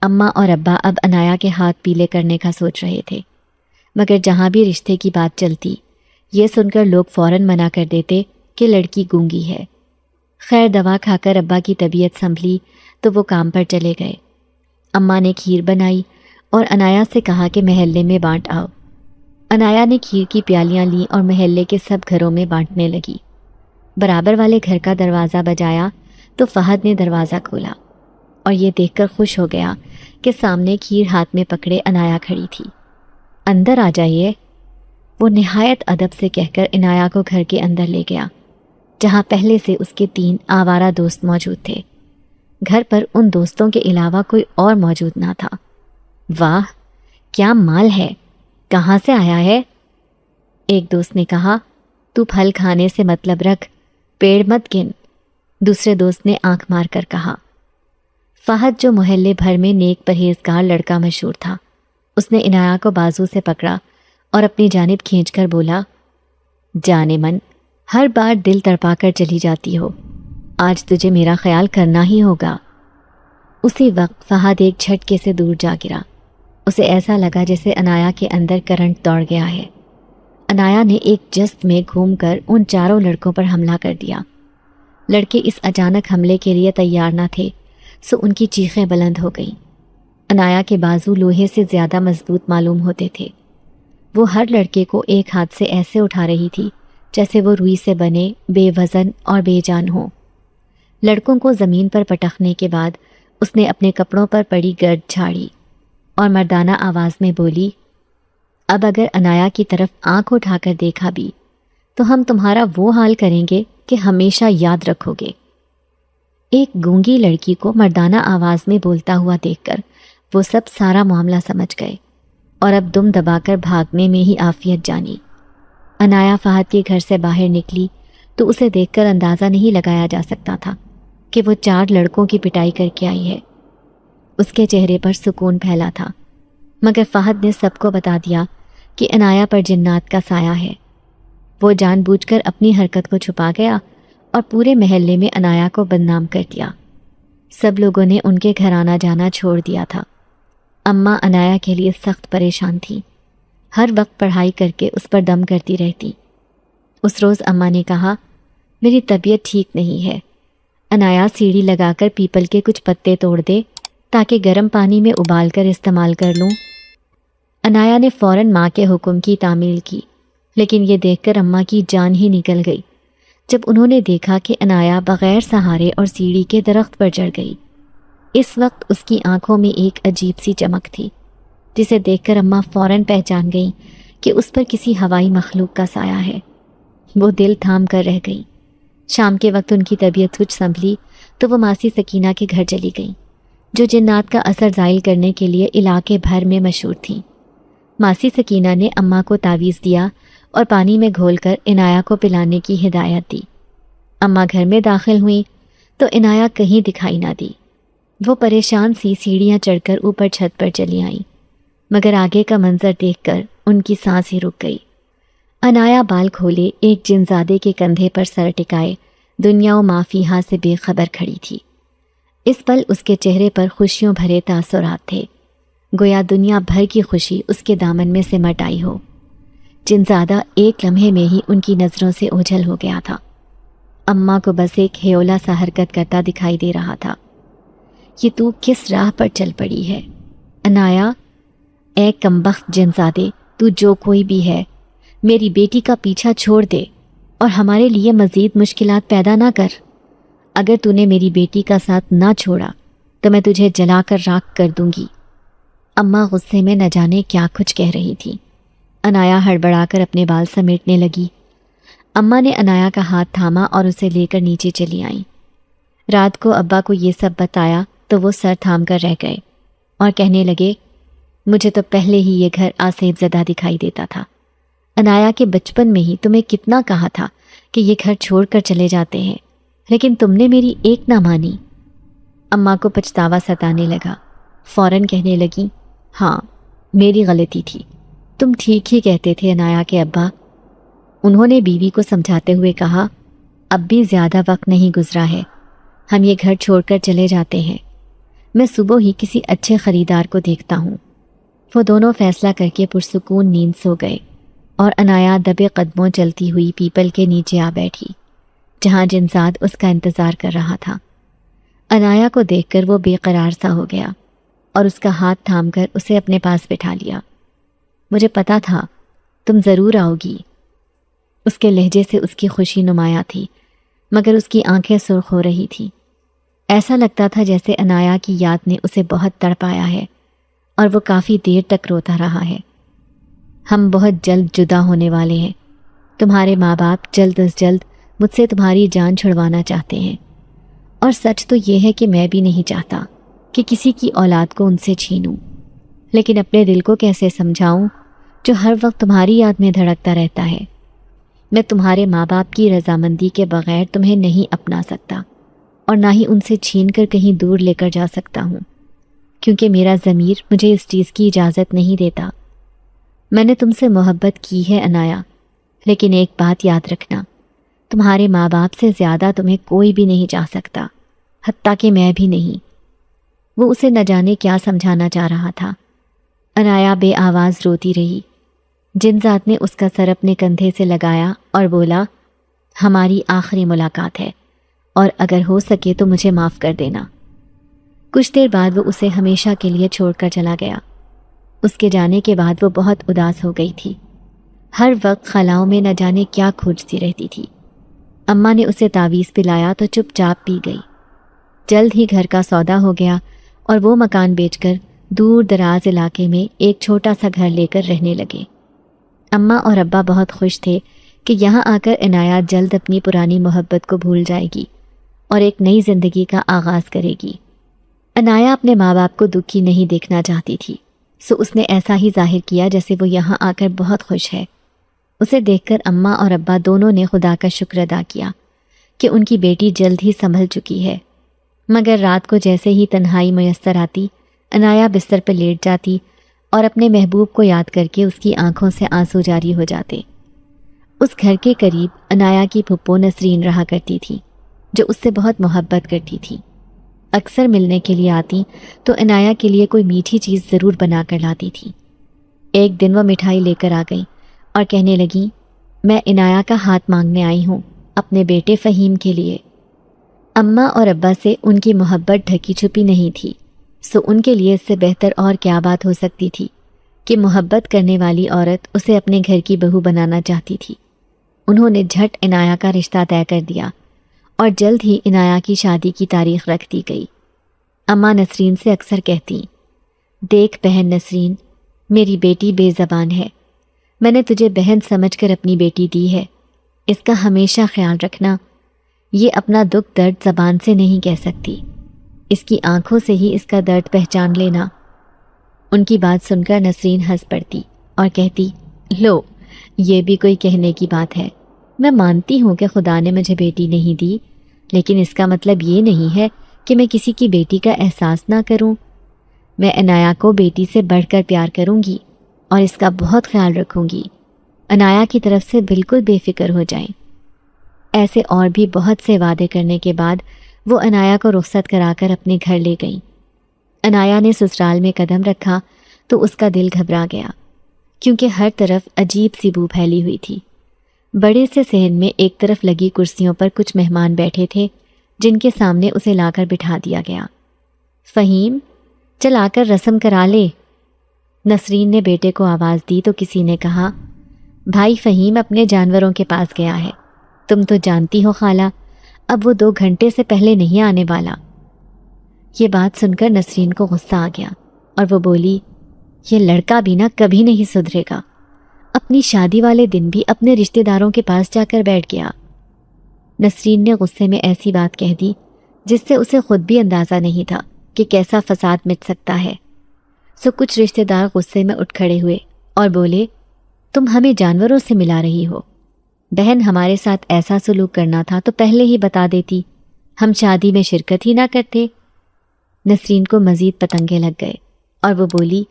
اماں اور ابا اب انایا کے ہاتھ پیلے کرنے کا سوچ رہے تھے، مگر جہاں بھی رشتے کی بات چلتی یہ سن کر لوگ فوراً منع کر دیتے کہ لڑکی گونگی ہے۔ خیر دوا کھا کر ابا کی طبیعت سنبھلی تو وہ کام پر چلے گئے۔ اماں نے کھیر بنائی اور انایا سے کہا کہ محلے میں بانٹ آؤ۔ انایا نے کھیر کی پیالیاں لیں اور محلے کے سب گھروں میں بانٹنے لگی۔ برابر والے گھر کا دروازہ بجایا تو فہد نے دروازہ کھولا اور یہ دیکھ کر خوش ہو گیا کہ سامنے کھیر ہاتھ میں پکڑے انایا کھڑی تھی۔ اندر آ جائیے، وہ نہایت ادب سے کہہ کر انایا کو گھر کے اندر لے گیا، جہاں پہلے سے اس کے 3 آوارہ دوست موجود تھے۔ گھر پر ان دوستوں کے علاوہ کوئی اور موجود نہ تھا۔ واہ، کیا مال ہے، کہاں سے آیا ہے؟ ایک دوست نے کہا، تو پھل کھانے سے مطلب رکھ، پیڑ مت گن۔ دوسرے دوست نے آنکھ مار کر کہا۔ فہد جو محلے بھر میں نیک پرہیزگار لڑکا مشہور تھا، اس نے انایا کو بازو سے پکڑا اور اپنی جانب کھینچ کر بولا، جانے من، ہر بار دل تڑپا کر چلی جاتی ہو، آج تجھے میرا خیال کرنا ہی ہوگا۔ اسی وقت فہد ایک جھٹکے سے دور جا گرا۔ اسے ایسا لگا جیسے انایا کے اندر کرنٹ دوڑ گیا ہے۔ انایا نے ایک جست میں گھوم کر ان 4 لڑکوں پر حملہ کر دیا۔ لڑکے اس اچانک حملے کے لیے تیار نہ تھے، سو ان کی چیخیں بلند ہو گئیں۔ انایا کے بازو لوہے سے زیادہ مضبوط معلوم ہوتے تھے۔ وہ ہر لڑکے کو ایک ہاتھ سے ایسے اٹھا رہی تھی جیسے وہ روئی سے بنے، بے وزن اور بے جان ہوں۔ لڑکوں کو زمین پر پٹخنے کے بعد اس نے اپنے کپڑوں پر پڑی گرد جھاڑی اور مردانہ آواز میں بولی، اب اگر انایا کی طرف آنکھ اٹھا کر دیکھا بھی تو ہم تمہارا وہ حال کریں گے کہ ہمیشہ یاد رکھو گے۔ ایک گونگی لڑکی کو مردانہ آواز میں بولتا ہوا دیکھ کر وہ سب سارا معاملہ سمجھ گئے اور اب دم دبا کر بھاگنے میں ہی عافیت جانی۔ انایا فہد کے گھر سے باہر نکلی تو اسے دیکھ کر اندازہ نہیں لگایا جا سکتا تھا کہ وہ 4 لڑکوں کی پٹائی کر کے آئی ہے۔ اس کے چہرے پر سکون پھیلا تھا، مگر فہد نے سب کو بتا دیا کہ انایا پر جنات کا سایہ ہے۔ وہ جان بوجھ کر اپنی حرکت کو چھپا گیا اور پورے محلے میں انایا کو بدنام کر دیا۔ سب لوگوں نے ان کے گھر آنا جانا چھوڑ دیا تھا۔ اماں انایا کے لیے سخت پریشان تھی، ہر وقت پڑھائی کر کے اس پر دم کرتی رہتی۔ اس روز اماں نے کہا، میری طبیعت ٹھیک نہیں ہے، انایا سیڑھی لگا کر پیپل کے کچھ پتے توڑ دے تاکہ گرم پانی میں ابال کر استعمال کر لوں۔ انایا نے فوراً ماں کے حکم کی تعمیل کی، لیکن یہ دیکھ کر اماں کی جان ہی نکل گئی جب انہوں نے دیکھا کہ انایا بغیر سہارے اور سیڑھی کے درخت پر چڑھ گئی۔ اس وقت اس کی آنکھوں میں ایک عجیب سی چمک تھی، جسے دیکھ کر اماں فوراً پہچان گئیں کہ اس پر کسی ہوائی مخلوق کا سایہ ہے۔ وہ دل تھام کر رہ گئیں۔ شام کے وقت ان کی طبیعت کچھ سنبھلی تو وہ ماسی سکینہ کے گھر چلی گئیں، جو جنات کا اثر زائل کرنے کے لیے علاقے بھر میں مشہور تھیں۔ ماسی سکینہ نے اماں کو تعویذ دیا اور پانی میں گھول کر عنایا کو پلانے کی ہدایت دی۔ اماں گھر میں داخل ہوئیں تو عنایا کہیں دکھائی نہ دی۔ وہ پریشان سی سیڑھیاں چڑھ کر اوپر چھت پر چلی آئیں، مگر آگے کا منظر دیکھ کر ان کی سانس ہی رک گئی۔ عنایا بال کھولے ایک جنزادے کے کندھے پر سر ٹکائے دنیا و ما فیہا سے بے خبر کھڑی تھی۔ اس پل اس کے چہرے پر خوشیوں بھرے تاثرات تھے، گویا دنیا بھر کی خوشی اس کے دامن میں سمٹ آئی ہو۔ جنزادہ ایک لمحے میں ہی ان کی نظروں سے اوجھل ہو گیا تھا۔ اماں کو بس ایک ہیولا سا حرکت کرتا دکھائی دے رہا تھا۔ یہ تو کس راہ پر چل پڑی ہے عنایا؟ اے کمبخت جنزادے، تو جو کوئی بھی ہے، میری بیٹی کا پیچھا چھوڑ دے اور ہمارے لیے مزید مشکلات پیدا نہ کر۔ اگر تو نے میری بیٹی کا ساتھ نہ چھوڑا تو میں تجھے جلا کر راکھ کر دوں گی۔ اماں غصے میں نہ جانے کیا کچھ کہہ رہی تھی۔ عنایا ہڑبڑا کر اپنے بال سمیٹنے لگی۔ اماں نے عنایا کا ہاتھ تھاما اور اسے لے کر نیچے چلی آئیں۔ رات کو ابا کو یہ سب بتایا تو وہ سر تھام کر رہ گئے اور کہنے لگے، مجھے تو پہلے ہی یہ گھر آسیب زدہ دکھائی دیتا تھا۔ انایا کے بچپن میں ہی تمہیں کتنا کہا تھا کہ یہ گھر چھوڑ کر چلے جاتے ہیں، لیکن تم نے میری ایک نہ مانی۔ اماں کو پچھتاوا ستانے لگا، فوراً کہنے لگی، ہاں میری غلطی تھی، تم ٹھیک ہی کہتے تھے انایا کے ابا۔ انہوں نے بیوی کو سمجھاتے ہوئے کہا، اب بھی زیادہ وقت نہیں گزرا ہے، ہم یہ گھر چھوڑ کر چلے جاتے ہیں، میں صبح ہی کسی اچھے خریدار کو دیکھتا ہوں۔ وہ دونوں فیصلہ کر کے پرسکون نیند سو گئے اور انایا دبے قدموں چلتی ہوئی پیپل کے نیچے آ بیٹھی، جہاں جنزاد اس کا انتظار کر رہا تھا۔ انایا کو دیکھ کر وہ بے قرار سا ہو گیا اور اس کا ہاتھ تھام کر اسے اپنے پاس بٹھا لیا۔ مجھے پتا تھا تم ضرور آؤ گی۔ اس کے لہجے سے اس کی خوشی نمایاں تھی، مگر اس کی آنکھیں سرخ ہو رہی تھی۔ ایسا لگتا تھا جیسے انایا کی یاد نے اسے بہت تڑپایا ہے اور وہ کافی دیر تک روتا رہا ہے۔ ہم بہت جلد جدا ہونے والے ہیں، تمہارے ماں باپ جلد از جلد مجھ سے تمہاری جان چھڑوانا چاہتے ہیں، اور سچ تو یہ ہے کہ میں بھی نہیں چاہتا کہ کسی کی اولاد کو ان سے چھینوں، لیکن اپنے دل کو کیسے سمجھاؤں جو ہر وقت تمہاری یاد میں دھڑکتا رہتا ہے۔ میں تمہارے ماں باپ کی رضامندی کے بغیر تمہیں نہیں اپنا سکتا اور نہ ہی ان سے چھین کر کہیں دور لے کر جا سکتا ہوں، کیونکہ میرا ضمیر مجھے اس چیز کی اجازت نہیں دیتا۔ میں نے تم سے محبت کی ہے انایا، لیکن ایک بات یاد رکھنا، تمہارے ماں باپ سے زیادہ تمہیں کوئی بھی نہیں چاہ سکتا، حتیٰ کہ میں بھی نہیں۔ وہ اسے نہ جانے کیا سمجھانا چاہ رہا تھا۔ انایا بے آواز روتی رہی۔ جنزاد نے اس کا سر اپنے کندھے سے لگایا اور بولا، ہماری آخری ملاقات ہے اور اگر ہو سکے تو مجھے معاف کر دینا۔ کچھ دیر بعد وہ اسے ہمیشہ کے لیے چھوڑ کر چلا گیا۔ اس کے جانے کے بعد وہ بہت اداس ہو گئی تھی۔ ہر وقت خلاؤں میں نہ جانے کیا کھوجتی رہتی تھی۔ اماں نے اسے تعویذ پلایا تو چپ چاپ پی گئی۔ جلد ہی گھر کا سودا ہو گیا اور وہ مکان بیچ کر دور دراز علاقے میں ایک چھوٹا سا گھر لے کر رہنے لگے۔ اماں اور ابا بہت خوش تھے کہ یہاں آ کر انایا جلد اپنی پرانی محبت کو بھول جائے گی اور ایک نئی زندگی کا آغاز کرے گی۔ انایا اپنے ماں باپ کو دکھی نہیں دیکھنا چاہتی تھی، سو اس نے ایسا ہی ظاہر کیا جیسے وہ یہاں آ کر بہت خوش ہے۔ اسے دیکھ کر اماں اور ابا دونوں نے خدا کا شکر ادا کیا کہ ان کی بیٹی جلد ہی سنبھل چکی ہے، مگر رات کو جیسے ہی تنہائی میسر آتی، انایا بستر پہ لیٹ جاتی اور اپنے محبوب کو یاد کر کے اس کی آنکھوں سے آنسو جاری ہو جاتے۔ اس گھر کے قریب انایا کی پھپھو نسرین رہا کرتی تھی، جو اس سے بہت محبت کرتی تھی۔ اکثر ملنے کے لیے آتی تو انایا کے لیے کوئی میٹھی چیز ضرور بنا کر لاتی تھی۔ ایک دن وہ مٹھائی لے کر آ گئی اور کہنے لگی، میں انایا کا ہاتھ مانگنے آئی ہوں اپنے بیٹے فہیم کے لیے۔ اماں اور ابا سے ان کی محبت ڈھکی چھپی نہیں تھی، سو ان کے لیے اس سے بہتر اور کیا بات ہو سکتی تھی کہ محبت کرنے والی عورت اسے اپنے گھر کی بہو بنانا چاہتی تھی۔ انہوں نے جھٹ انایا کا رشتہ طے کر دیا اور جلد ہی انایا کی شادی کی تاریخ رکھ دی گئی۔ اماں نسرین سے اکثر کہتی، دیکھ بہن نسرین، میری بیٹی بے زبان ہے، میں نے تجھے بہن سمجھ کر اپنی بیٹی دی ہے، اس کا ہمیشہ خیال رکھنا، یہ اپنا دکھ درد زبان سے نہیں کہہ سکتی، اس کی آنکھوں سے ہی اس کا درد پہچان لینا۔ ان کی بات سن کر نسرین ہنس پڑتی اور کہتی، لو یہ بھی کوئی کہنے کی بات ہے، میں مانتی ہوں کہ خدا نے مجھے بیٹی نہیں دی، لیکن اس کا مطلب یہ نہیں ہے کہ میں کسی کی بیٹی کا احساس نہ کروں۔ میں انایا کو بیٹی سے بڑھ کر پیار کروں گی اور اس کا بہت خیال رکھوں گی، انایا کی طرف سے بالکل بے فکر ہو جائیں۔ ایسے اور بھی بہت سے وعدے کرنے کے بعد وہ انایا کو رخصت کرا کر اپنے گھر لے گئیں۔ انایا نے سسرال میں قدم رکھا تو اس کا دل گھبرا گیا، کیونکہ ہر طرف عجیب سی بو پھیلی ہوئی تھی۔ بڑے سے صحن میں ایک طرف لگی کرسیوں پر کچھ مہمان بیٹھے تھے، جن کے سامنے اسے لا کر بٹھا دیا گیا۔ فہیم، چل آ کر رسم کرا لے۔ نسرین نے بیٹے کو آواز دی تو کسی نے کہا، بھائی فہیم اپنے جانوروں کے پاس گیا ہے، تم تو جانتی ہو خالہ، اب وہ 2 گھنٹے سے پہلے نہیں آنے والا۔ یہ بات سن کر نسرین کو غصہ آ گیا اور وہ بولی، یہ لڑکا بھی نہ کبھی نہیں سدھرے گا، اپنی شادی والے دن بھی اپنے رشتہ داروں کے پاس جا کر بیٹھ گیا۔ نسرین نے غصے میں ایسی بات کہہ دی جس سے اسے خود بھی اندازہ نہیں تھا کہ کیسا فساد مٹ سکتا ہے۔ سو کچھ رشتہ دار غصے میں اٹھ کھڑے ہوئے اور بولے، تم ہمیں جانوروں سے ملا رہی ہو؟ بہن، ہمارے ساتھ ایسا سلوک کرنا تھا تو پہلے ہی بتا دیتی، ہم شادی میں شرکت ہی نہ کرتے۔ نسرین کو مزید پتنگے لگ گئے اور وہ بولی،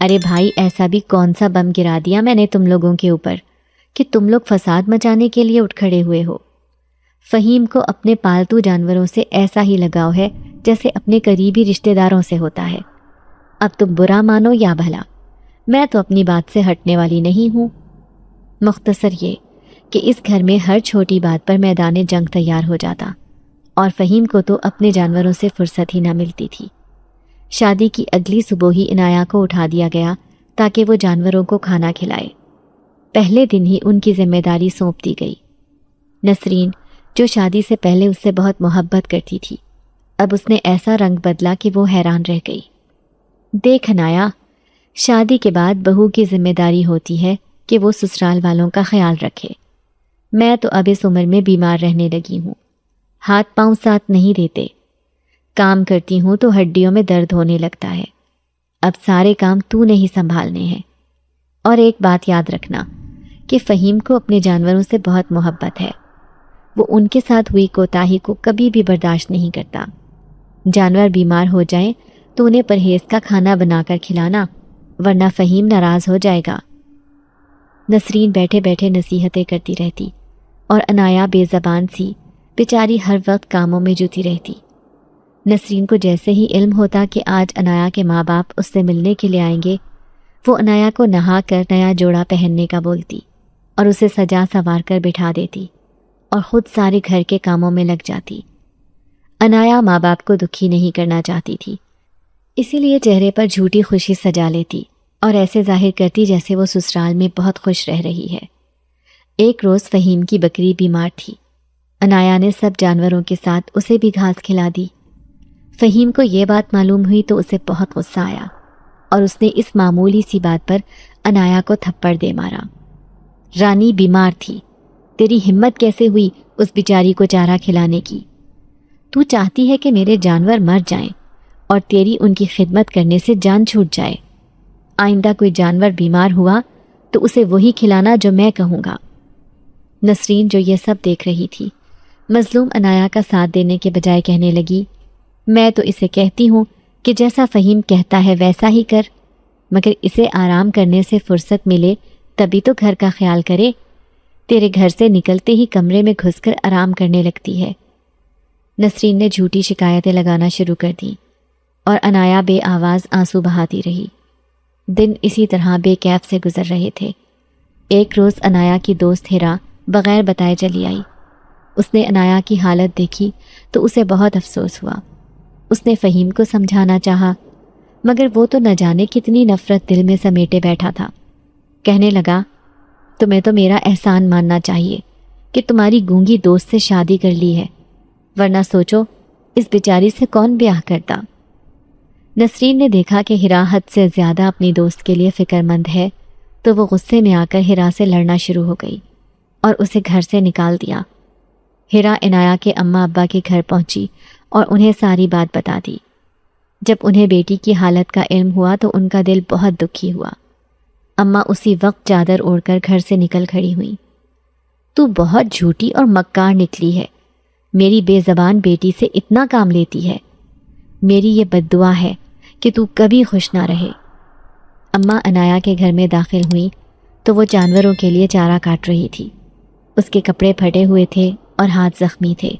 ارے بھائی، ایسا بھی کون سا بم گرا دیا میں نے تم لوگوں کے اوپر کہ تم لوگ فساد مچانے کے لیے اٹھ کھڑے ہوئے ہو؟ فہیم کو اپنے پالتو جانوروں سے ایسا ہی لگاؤ ہے جیسے اپنے قریبی رشتہ داروں سے ہوتا ہے۔ اب تم برا مانو یا بھلا، میں تو اپنی بات سے ہٹنے والی نہیں ہوں۔ مختصر یہ کہ اس گھر میں ہر چھوٹی بات پر میدان جنگ تیار ہو جاتا، اور فہیم کو تو اپنے جانوروں سے فرصت ہی نہ ملتی تھی۔ شادی کی اگلی صبح ہی عنایا کو اٹھا دیا گیا تاکہ وہ جانوروں کو کھانا کھلائے۔ پہلے دن ہی ان کی ذمہ داری سونپ دی گئی۔ نسرین، جو شادی سے پہلے اس سے بہت محبت کرتی تھی، اب اس نے ایسا رنگ بدلا کہ وہ حیران رہ گئی۔ دیکھ عنایا، شادی کے بعد بہو کی ذمہ داری ہوتی ہے کہ وہ سسرال والوں کا خیال رکھے۔ میں تو اب اس عمر میں بیمار رہنے لگی ہوں، ہاتھ پاؤں ساتھ نہیں دیتے، کام کرتی ہوں تو ہڈیوں میں درد ہونے لگتا ہے۔ اب سارے کام تو نے ہی سنبھالنے ہیں۔ اور ایک بات یاد رکھنا کہ فہیم کو اپنے جانوروں سے بہت محبت ہے، وہ ان کے ساتھ ہوئی کوتاہی کو کبھی بھی برداشت نہیں کرتا۔ جانور بیمار ہو جائیں تو انہیں پرہیز کا کھانا بنا کر کھلانا، ورنہ فہیم ناراض ہو جائے گا۔ نسرین بیٹھے بیٹھے نصیحتیں کرتی رہتی اور عنایا بے زبان سی بیچاری ہر وقت کاموں میں جتی رہتی۔ نسرین کو جیسے ہی علم ہوتا کہ آج عنایا کے ماں باپ اس سے ملنے کے لیے آئیں گے، وہ عنایا کو نہا کر نیا جوڑا پہننے کا بولتی اور اسے سجا سنوار کر بٹھا دیتی اور خود سارے گھر کے کاموں میں لگ جاتی۔ عنایا ماں باپ کو دکھی نہیں کرنا چاہتی تھی، اسی لیے چہرے پر جھوٹی خوشی سجا لیتی اور ایسے ظاہر کرتی جیسے وہ سسرال میں بہت خوش رہ رہی ہے۔ ایک روز فہیم کی بکری بیمار تھی۔ عنایا نے سب جانوروں کے ساتھ اسے بھی گھاس کھلا دی۔ فہیم کو یہ بات معلوم ہوئی تو اسے بہت غصہ آیا اور اس نے اس معمولی سی بات پر عنایا کو تھپڑ دے مارا۔ رانی بیمار تھی، تیری ہمت کیسے ہوئی اس بیچاری کو چارہ کھلانے کی؟ تو چاہتی ہے کہ میرے جانور مر جائیں اور تیری ان کی خدمت کرنے سے جان چھوٹ جائے۔ آئندہ کوئی جانور بیمار ہوا تو اسے وہی کھلانا جو میں کہوں گا۔ نسرین جو یہ سب دیکھ رہی تھی، مظلوم عنایا کا ساتھ دینے کے بجائے کہنے لگی، میں تو اسے کہتی ہوں کہ جیسا فہیم کہتا ہے ویسا ہی کر، مگر اسے آرام کرنے سے فرصت ملے تبھی تو گھر کا خیال کرے۔ تیرے گھر سے نکلتے ہی کمرے میں گھس کر آرام کرنے لگتی ہے۔ نسرین نے جھوٹی شکایتیں لگانا شروع کر دیں اور عنایا بے آواز آنسو بہاتی رہی۔ دن اسی طرح بے کیف سے گزر رہے تھے۔ ایک روز عنایا کی دوست ہیرا بغیر بتائے چلی آئی۔ اس نے عنایا کی حالت دیکھی تو اسے بہت افسوس ہوا۔ اس نے فہیم کو سمجھانا چاہا، مگر وہ تو نہ جانے کتنی نفرت دل میں سمیٹے بیٹھا تھا۔ کہنے لگا، تمہیں تو میرا احسان ماننا چاہیے کہ تمہاری گونگی دوست سے شادی کر لی ہے، ورنہ سوچو اس بیچاری سے کون بیاہ کرتا۔ نسرین نے دیکھا کہ ہیرا حد سے زیادہ اپنی دوست کے لیے فکر مند ہے تو وہ غصے میں آ کر ہیرا سے لڑنا شروع ہو گئی اور اسے گھر سے نکال دیا۔ ہیرا عنایا کے اماں ابا کے گھر پہنچی اور انہیں ساری بات بتا دی۔ جب انہیں بیٹی کی حالت کا علم ہوا تو ان کا دل بہت دکھی ہوا۔ اماں اسی وقت چادر اوڑھ کر گھر سے نکل کھڑی ہوئیں۔ تو بہت جھوٹی اور مکار نکلی ہے، میری بے زبان بیٹی سے اتنا کام لیتی ہے۔ میری یہ بد دعا ہے کہ تو کبھی خوش نہ رہے۔ اماں عنایا کے گھر میں داخل ہوئیں تو وہ جانوروں کے لیے چارہ کاٹ رہی تھی۔ اس کے کپڑے پھٹے ہوئے تھے اور ہاتھ زخمی تھے۔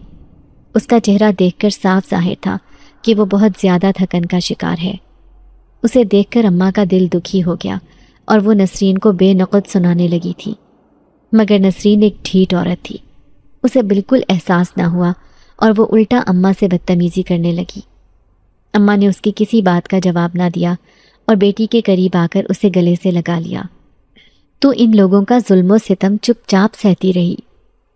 اس کا چہرہ دیکھ کر صاف ظاہر تھا کہ وہ بہت زیادہ تھکن کا شکار ہے۔ اسے دیکھ کر اماں کا دل دکھی ہو گیا اور وہ نسرین کو بے نقد سنانے لگی تھی، مگر نسرین ایک ڈھیٹ عورت تھی، اسے بالکل احساس نہ ہوا اور وہ الٹا اماں سے بدتمیزی کرنے لگی۔ اماں نے اس کی کسی بات کا جواب نہ دیا اور بیٹی کے قریب آ کر اسے گلے سے لگا لیا۔ تو ان لوگوں کا ظلم و ستم چپ چاپ سہتی رہی۔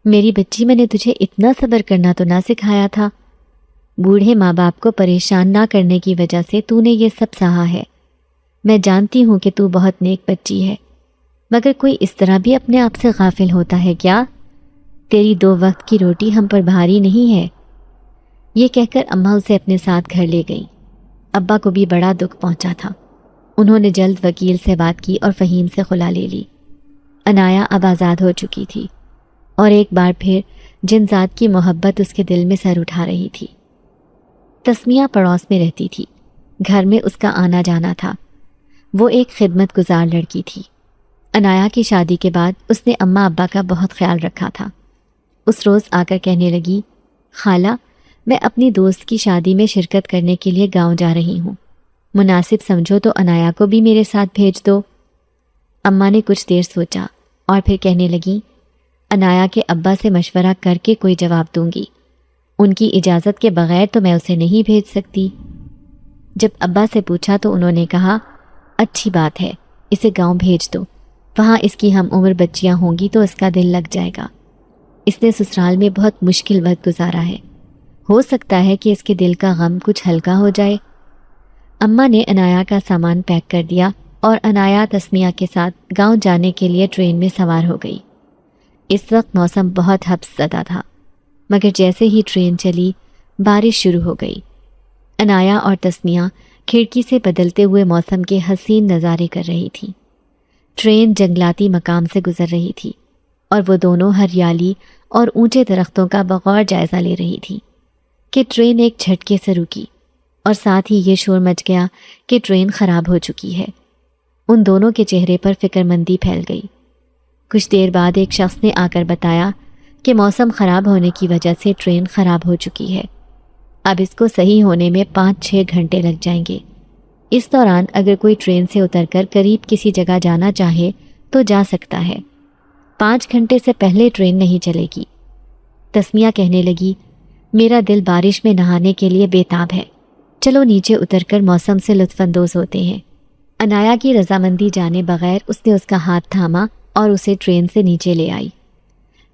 میری بچی، میں نے تجھے اتنا صبر کرنا تو نہ سکھایا تھا؟ بوڑھے ماں باپ کو پریشان نہ کرنے کی وجہ سے تو نے یہ سب سہا ہے۔ میں جانتی ہوں کہ تو بہت نیک بچی ہے، مگر کوئی اس طرح بھی اپنے آپ سے غافل ہوتا ہے کیا؟ تیری 2 وقت کی روٹی ہم پر بھاری نہیں ہے۔ یہ کہہ کر اماں اسے اپنے ساتھ گھر لے گئی۔ ابا کو بھی بڑا دکھ پہنچا تھا۔ انہوں نے جلد وکیل سے بات کی اور فہیم سے خلا لے لی۔ عنایا اب آزاد ہو چکی تھی اور ایک بار پھر جن ذات کی محبت اس کے دل میں سر اٹھا رہی تھی۔ تسمیہ پڑوس میں رہتی تھی، گھر میں اس کا آنا جانا تھا۔ وہ ایک خدمت گزار لڑکی تھی۔ عنایا کی شادی کے بعد اس نے اماں ابا کا بہت خیال رکھا تھا۔ اس روز آ کر کہنے لگی، خالہ میں اپنی دوست کی شادی میں شرکت کرنے کے لیے گاؤں جا رہی ہوں، مناسب سمجھو تو عنایا کو بھی میرے ساتھ بھیج دو۔ اماں نے کچھ دیر سوچا اور پھر کہنے لگی، عنایا کے ابا سے مشورہ کر کے کوئی جواب دوں گی، ان کی اجازت کے بغیر تو میں اسے نہیں بھیج سکتی۔ جب ابا سے پوچھا تو انہوں نے کہا، اچھی بات ہے، اسے گاؤں بھیج دو، وہاں اس کی ہم عمر بچیاں ہوں گی تو اس کا دل لگ جائے گا۔ اس نے سسرال میں بہت مشکل وقت گزارا ہے، ہو سکتا ہے کہ اس کے دل کا غم کچھ ہلکا ہو جائے۔ اماں نے عنایا کا سامان پیک کر دیا اور عنایا تسمیہ کے ساتھ گاؤں جانے کے لیے ٹرین میں سوار ہو گئی۔ اس وقت موسم بہت حبس زدہ تھا، مگر جیسے ہی ٹرین چلی بارش شروع ہو گئی۔ عنایا اور تسمیہ کھڑکی سے بدلتے ہوئے موسم کے حسین نظارے کر رہی تھی۔ ٹرین جنگلاتی مقام سے گزر رہی تھی اور وہ دونوں ہریالی اور اونچے درختوں کا بغور جائزہ لے رہی تھی کہ ٹرین ایک جھٹکے سے رکی اور ساتھ ہی یہ شور مچ گیا کہ ٹرین خراب ہو چکی ہے۔ ان دونوں کے چہرے پر فکر مندی پھیل گئی۔ کچھ دیر بعد ایک شخص نے آ کر بتایا کہ موسم خراب ہونے کی وجہ سے ٹرین خراب ہو چکی ہے، اب اس کو صحیح ہونے میں 5-6 گھنٹے لگ جائیں گے۔ اس دوران اگر کوئی ٹرین سے اتر کر قریب کسی جگہ جانا چاہے تو جا سکتا ہے، 5 گھنٹے سے پہلے ٹرین نہیں چلے گی۔ تسمیہ کہنے لگی، میرا دل بارش میں نہانے کے لیے بے تاب ہے، چلو نیچے اتر کر موسم سے لطف اندوز ہوتے ہیں۔ عنایا کی رضامندی جانے بغیر اس نے اس کا ہاتھ تھاما اور اسے ٹرین سے نیچے لے آئی۔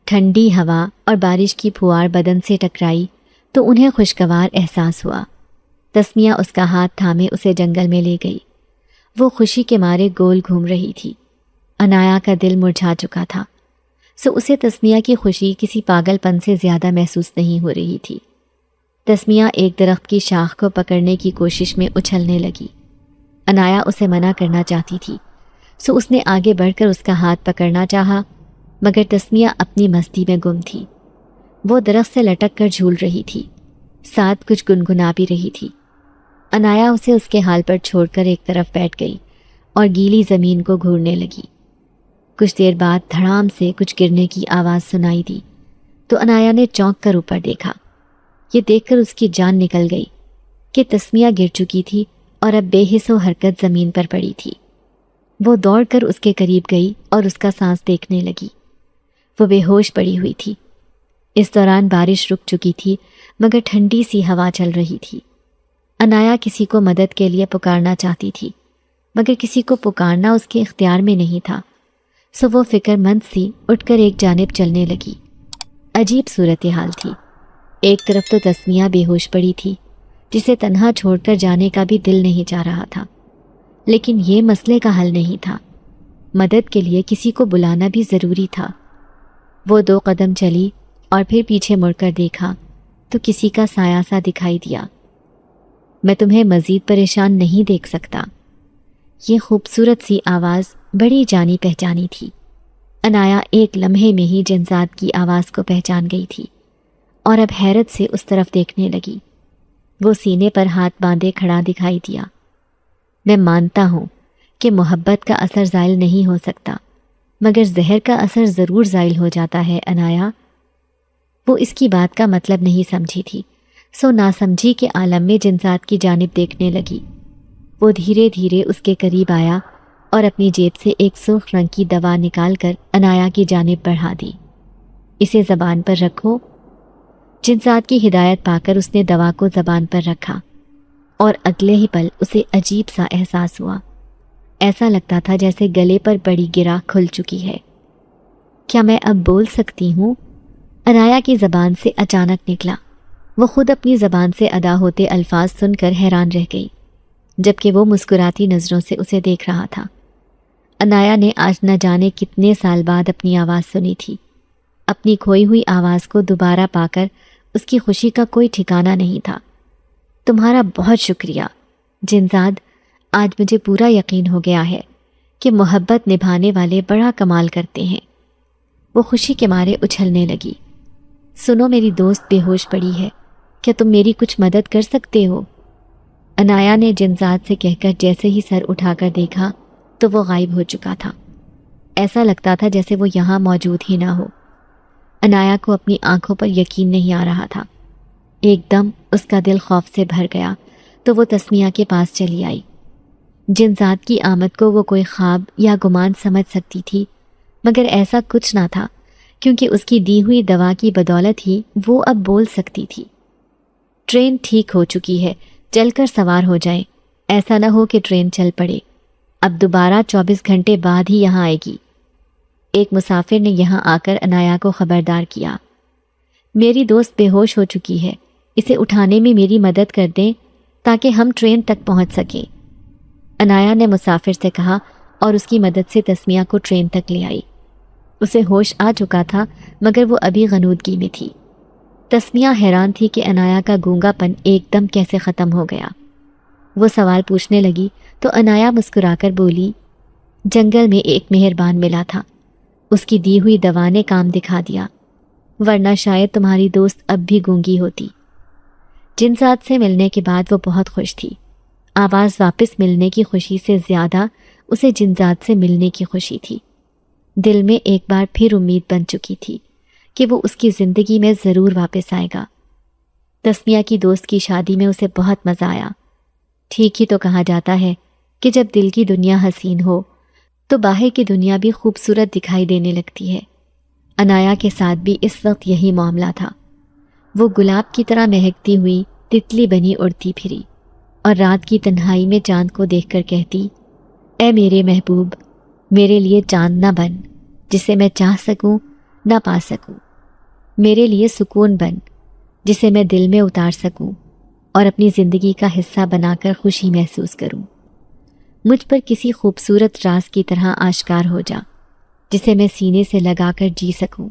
ٹھنڈی ہوا اور بارش کی پھوار بدن سے ٹکرائی تو انہیں خوشگوار احساس ہوا۔ تسمیہ اس کا ہاتھ تھامے اسے جنگل میں لے گئی۔ وہ خوشی کے مارے گول گھوم رہی تھی۔ عنایا کا دل مرجھا چکا تھا، سو اسے تسمیہ کی خوشی کسی پاگل پن سے زیادہ محسوس نہیں ہو رہی تھی۔ تسمیہ ایک درخت کی شاخ کو پکڑنے کی کوشش میں اچھلنے لگی۔ عنایا اسے منع کرنا چاہتی تھی، سو اس نے آگے بڑھ کر اس کا ہاتھ پکڑنا چاہا، مگر تسمیہ اپنی مستی میں گم تھی۔ وہ درخت سے لٹک کر جھول رہی تھی، ساتھ کچھ گنگنا بھی رہی تھی۔ عنایا اسے اس کے حال پر چھوڑ کر ایک طرف بیٹھ گئی اور گیلی زمین کو گھورنے لگی۔ کچھ دیر بعد دھڑام سے کچھ گرنے کی آواز سنائی دی تو عنایا نے چونک کر اوپر دیکھا۔ یہ دیکھ کر اس کی جان نکل گئی کہ تسمیہ گر چکی تھی اور اب بے حس و حرکت زمین پر پڑی تھی۔ وہ دوڑ کر اس کے قریب گئی اور اس کا سانس دیکھنے لگی۔ وہ بے ہوش پڑی ہوئی تھی۔ اس دوران بارش رک چکی تھی مگر ٹھنڈی سی ہوا چل رہی تھی۔ عنایا کسی کو مدد کے لیے پکارنا چاہتی تھی مگر کسی کو پکارنا اس کے اختیار میں نہیں تھا، سو وہ فکر مند سی اٹھ کر ایک جانب چلنے لگی۔ عجیب صورتحال تھی۔ ایک طرف تو تسمیہ بے ہوش پڑی تھی جسے تنہا چھوڑ کر جانے کا بھی دل نہیں چاہ رہا تھا، لیکن یہ مسئلے کا حل نہیں تھا۔ مدد کے لیے کسی کو بلانا بھی ضروری تھا۔ وہ 2 قدم چلی اور پھر پیچھے مڑ کر دیکھا تو کسی کا سایہ سا دکھائی دیا۔ میں تمہیں مزید پریشان نہیں دیکھ سکتا۔ یہ خوبصورت سی آواز بڑی جانی پہچانی تھی۔ عنایا ایک لمحے میں ہی جنزاد کی آواز کو پہچان گئی تھی اور اب حیرت سے اس طرف دیکھنے لگی۔ وہ سینے پر ہاتھ باندھے کھڑا دکھائی دیا۔ میں مانتا ہوں کہ محبت کا اثر زائل نہیں ہو سکتا، مگر زہر کا اثر ضرور زائل ہو جاتا ہے عنایا۔ وہ اس کی بات کا مطلب نہیں سمجھی تھی، سو ناسمجھی کے عالم میں جنزاد کی جانب دیکھنے لگی۔ وہ دھیرے دھیرے اس کے قریب آیا اور اپنی جیب سے ایک سرخ رنگ کی دوا نکال کر عنایا کی جانب بڑھا دی۔ اسے زبان پر رکھو۔ جنزاد کی ہدایت پا کر اس نے دوا کو زبان پر رکھا اور اگلے ہی پل اسے عجیب سا احساس ہوا۔ ایسا لگتا تھا جیسے گلے پر بڑی گرہ کھل چکی ہے۔ کیا میں اب بول سکتی ہوں؟ عنایا کی زبان سے اچانک نکلا۔ وہ خود اپنی زبان سے ادا ہوتے الفاظ سن کر حیران رہ گئی، جبکہ وہ مسکراتی نظروں سے اسے دیکھ رہا تھا۔ عنایا نے آج نہ جانے کتنے سال بعد اپنی آواز سنی تھی۔ اپنی کھوئی ہوئی آواز کو دوبارہ پا کر اس کی خوشی کا کوئی ٹھکانہ نہیں تھا۔ تمہارا بہت شکریہ، جنزاد، آج مجھے پورا یقین ہو گیا ہے کہ محبت نبھانے والے بڑا کمال کرتے ہیں۔ وہ خوشی کے مارے اچھلنے لگی۔ سنو، میری دوست بے ہوش پڑی ہے، کیا تم میری کچھ مدد کر سکتے ہو؟ انایا نے جنزاد سے کہہ کر جیسے ہی سر اٹھا کر دیکھا تو وہ غائب ہو چکا تھا۔ ایسا لگتا تھا جیسے وہ یہاں موجود ہی نہ ہو۔ انایا کو اپنی آنکھوں پر یقین نہیں آ رہا تھا۔ ایک دم اس کا دل خوف سے بھر گیا تو وہ تسمیہ کے پاس چلی آئی۔ جنزاد کی آمد کو وہ کوئی خواب یا گمان سمجھ سکتی تھی، مگر ایسا کچھ نہ تھا، کیونکہ اس کی دی ہوئی دوا کی بدولت ہی وہ اب بول سکتی تھی۔ ٹرین ٹھیک ہو چکی ہے، چل کر سوار ہو جائیں، ایسا نہ ہو کہ ٹرین چل پڑے، اب دوبارہ 24 گھنٹے بعد ہی یہاں آئے گی۔ ایک مسافر نے یہاں آ کر انایا کو خبردار کیا۔ میری دوست بے ہوش ہو چکی ہے، اسے اٹھانے میں میری مدد کر دیں تاکہ ہم ٹرین تک پہنچ سکیں۔ انایا نے مسافر سے کہا اور اس کی مدد سے تسمیہ کو ٹرین تک لے آئی۔ اسے ہوش آ چکا تھا مگر وہ ابھی غنودگی میں تھی۔ تسمیہ حیران تھی کہ انایا کا گونگا پن ایک دم کیسے ختم ہو گیا۔ وہ سوال پوچھنے لگی تو انایا مسکرا کر بولی، جنگل میں ایک مہربان ملا تھا، اس کی دی ہوئی دوا نے کام دکھا دیا، ورنہ شاید تمہاری دوست اب بھی گونگی ہوتی۔ جنزاد سے ملنے کے بعد وہ بہت خوش تھی۔ آواز واپس ملنے کی خوشی سے زیادہ اسے جنزاد سے ملنے کی خوشی تھی۔ دل میں ایک بار پھر امید بن چکی تھی کہ وہ اس کی زندگی میں ضرور واپس آئے گا۔ تسمیہ کی دوست کی شادی میں اسے بہت مزہ آیا۔ ٹھیک ہی تو کہا جاتا ہے کہ جب دل کی دنیا حسین ہو تو باہر کی دنیا بھی خوبصورت دکھائی دینے لگتی ہے۔ انایا کے ساتھ بھی اس وقت یہی معاملہ تھا۔ وہ گلاب کی طرح مہکتی ہوئی تتلی بنی اڑتی پھری اور رات کی تنہائی میں چاند کو دیکھ کر کہتی، اے میرے محبوب، میرے لیے چاند نہ بن جسے میں چاہ سکوں نہ پا سکوں، میرے لیے سکون بن جسے میں دل میں اتار سکوں اور اپنی زندگی کا حصہ بنا کر خوشی محسوس کروں۔ مجھ پر کسی خوبصورت راز کی طرح آشکار ہو جا جسے میں سینے سے لگا کر جی سکوں۔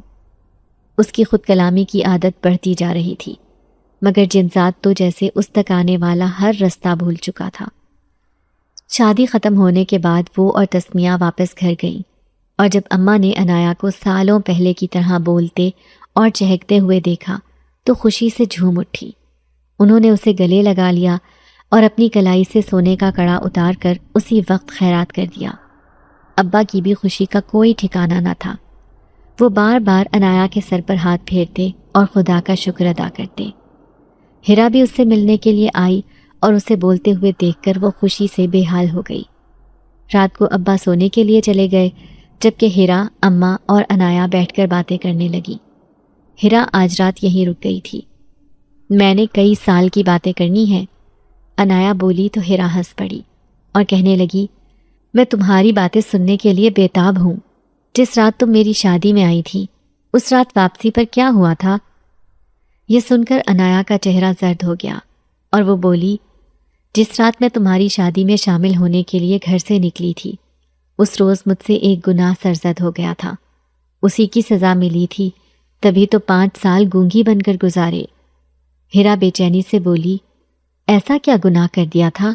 اس کی خود کلامی کی عادت بڑھتی جا رہی تھی، مگر جنزاد تو جیسے اس تک آنے والا ہر رستہ بھول چکا تھا۔ شادی ختم ہونے کے بعد وہ اور تسمیہ واپس گھر گئیں، اور جب اماں نے انایا کو سالوں پہلے کی طرح بولتے اور چہکتے ہوئے دیکھا تو خوشی سے جھوم اٹھی۔ انہوں نے اسے گلے لگا لیا اور اپنی کلائی سے سونے کا کڑا اتار کر اسی وقت خیرات کر دیا۔ ابا کی بھی خوشی کا کوئی ٹھکانہ نہ تھا۔ وہ بار بار انایا کے سر پر ہاتھ پھیرتے اور خدا کا شکر ادا کرتے۔ ہیرا بھی اس سے ملنے کے لیے آئی اور اسے بولتے ہوئے دیکھ کر وہ خوشی سے بے حال ہو گئی۔ رات کو ابا سونے کے لیے چلے گئے، جبکہ ہیرا، اماں اور انایا بیٹھ کر باتیں کرنے لگی۔ ہیرا آج رات یہیں رک گئی تھی۔ میں نے کئی سال کی باتیں کرنی ہیں، انایا بولی تو ہیرا ہنس پڑی اور کہنے لگی، میں تمہاری باتیں سننے کے لیے بیتاب ہوں۔ جس رات تم میری شادی میں آئی تھی، اس رات واپسی پر کیا ہوا تھا؟ یہ سن کر انایا کا چہرہ زرد ہو گیا اور وہ بولی، جس رات میں تمہاری شادی میں شامل ہونے کے لیے گھر سے نکلی تھی، اس روز مجھ سے ایک گناہ سرزد ہو گیا تھا، اسی کی سزا ملی تھی، تبھی تو 5 سال گونگی بن کر گزارے۔ ہیرا بے چینی سے بولی، ایسا کیا گناہ کر دیا تھا؟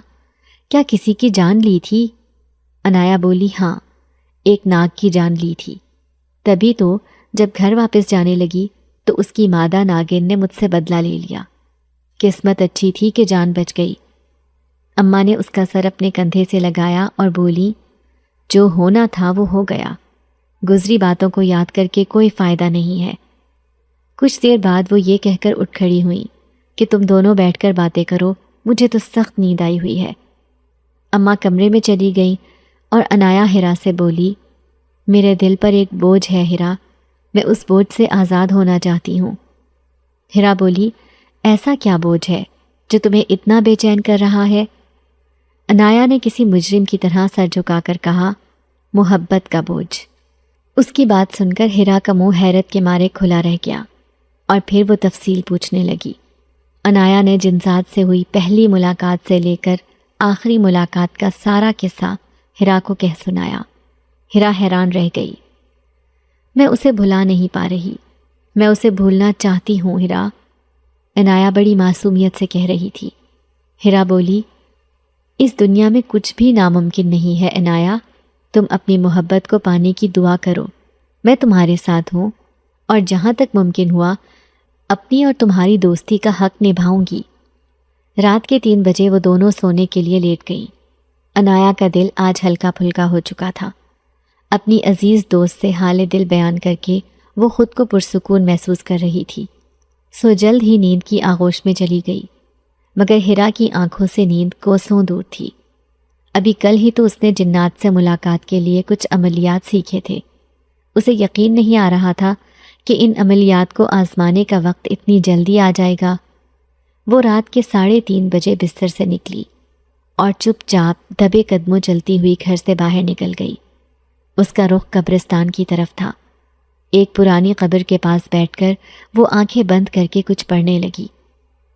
کیا کسی کی جان لی تھی؟ انایا بولی، ہاں، ایک ناگ کی جان لی تھی۔ تبھی تو جب گھر واپس جانے لگی تو اس کی مادہ ناگن نے مجھ سے بدلہ لے لیا۔ قسمت اچھی تھی کہ جان بچ گئی۔ اماں نے اس کا سر اپنے کندھے سے لگایا اور بولی، جو ہونا تھا وہ ہو گیا، گزری باتوں کو یاد کر کے کوئی فائدہ نہیں ہے۔ کچھ دیر بعد وہ یہ کہہ کر اٹھ کھڑی ہوئیں کہ تم دونوں بیٹھ کر باتیں کرو، مجھے تو سخت نیند آئی ہوئی ہے۔ اماں کمرے میں چلی گئیں اور انایا ہیرا سے بولی، میرے دل پر ایک بوجھ ہے ہیرا، میں اس بوجھ سے آزاد ہونا چاہتی ہوں۔ ہیرا بولی، ایسا کیا بوجھ ہے جو تمہیں اتنا بے چین کر رہا ہے؟ انایا نے کسی مجرم کی طرح سر جھکا کر کہا، محبت کا بوجھ۔ اس کی بات سن کر ہیرا کا منہ حیرت کے مارے کھلا رہ گیا اور پھر وہ تفصیل پوچھنے لگی۔ انایا نے جنزاد سے ہوئی پہلی ملاقات سے لے کر آخری ملاقات کا سارا قصہ ہیرا کو کہہ سنایا۔ ہیرا حیران رہ گئی۔ میں اسے بھلا نہیں پا رہی، میں اسے بھولنا چاہتی ہوں ہیرا، انایا بڑی معصومیت سے کہہ رہی تھی۔ ہیرا بولی، اس دنیا میں کچھ بھی ناممکن نہیں ہے عنایا، تم اپنی محبت کو پانے کی دعا کرو، میں تمہارے ساتھ ہوں، اور جہاں تک ممکن ہوا اپنی اور تمہاری دوستی کا حق نبھاؤں گی۔ رات کے 3 بجے وہ دونوں سونے کے لیے لیٹ گئیں۔ عنایا کا دل آج ہلکا پھلکا ہو چکا تھا۔ اپنی عزیز دوست سے حال دل بیان کر کے وہ خود کو پرسکون محسوس کر رہی تھی، سو جلد ہی نیند کی آغوش میں چلی گئی، مگر ہیرا کی آنکھوں سے نیند کوسوں دور تھی۔ ابھی کل ہی تو اس نے جنات سے ملاقات کے لیے کچھ عملیات سیکھے تھے، اسے یقین نہیں آ رہا تھا کہ ان عملیات کو آزمانے کا وقت اتنی جلدی آ جائے گا۔ وہ رات کے 3:30 بجے بستر سے نکلی اور چپ چاپ دبے قدموں چلتی ہوئی گھر سے باہر نکل گئی۔ اس کا رخ قبرستان کی طرف تھا۔ ایک پرانی قبر کے پاس بیٹھ کر وہ آنکھیں بند کر کے کچھ پڑھنے لگی۔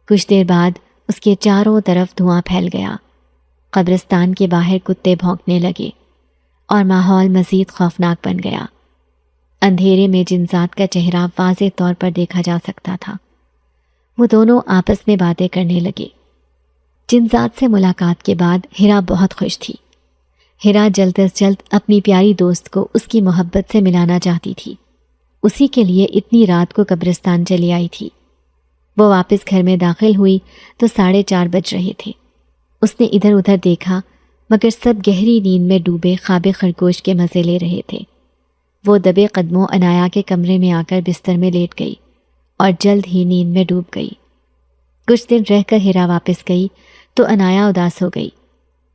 کچھ دیر بعد اس کے چاروں طرف دھواں پھیل گیا، قبرستان کے باہر کتے بھونکنے لگے اور ماحول مزید خوفناک بن گیا۔ اندھیرے میں جنزاد کا چہرہ واضح طور پر دیکھا جا سکتا تھا۔ وہ دونوں آپس میں باتیں کرنے لگے۔ جنزاد سے ملاقات کے بعد ہیرا بہت خوش تھی۔ ہیرا جلد از جلد اپنی پیاری دوست کو اس کی محبت سے ملانا چاہتی تھی، اسی کے لیے اتنی رات کو قبرستان چلی آئی تھی۔ وہ واپس گھر میں داخل ہوئی تو 4:30 بج رہے تھے۔ اس نے ادھر ادھر دیکھا مگر سب گہری نیند میں ڈوبے خواب خرگوش کے مزے لے رہے تھے۔ وہ دبے قدموں عنایا کے کمرے میں آ کر بستر میں لیٹ گئی اور جلد ہی نیند میں ڈوب گئی۔ کچھ دن رہ کر ہیرا واپس گئی تو عنایا اداس ہو گئی،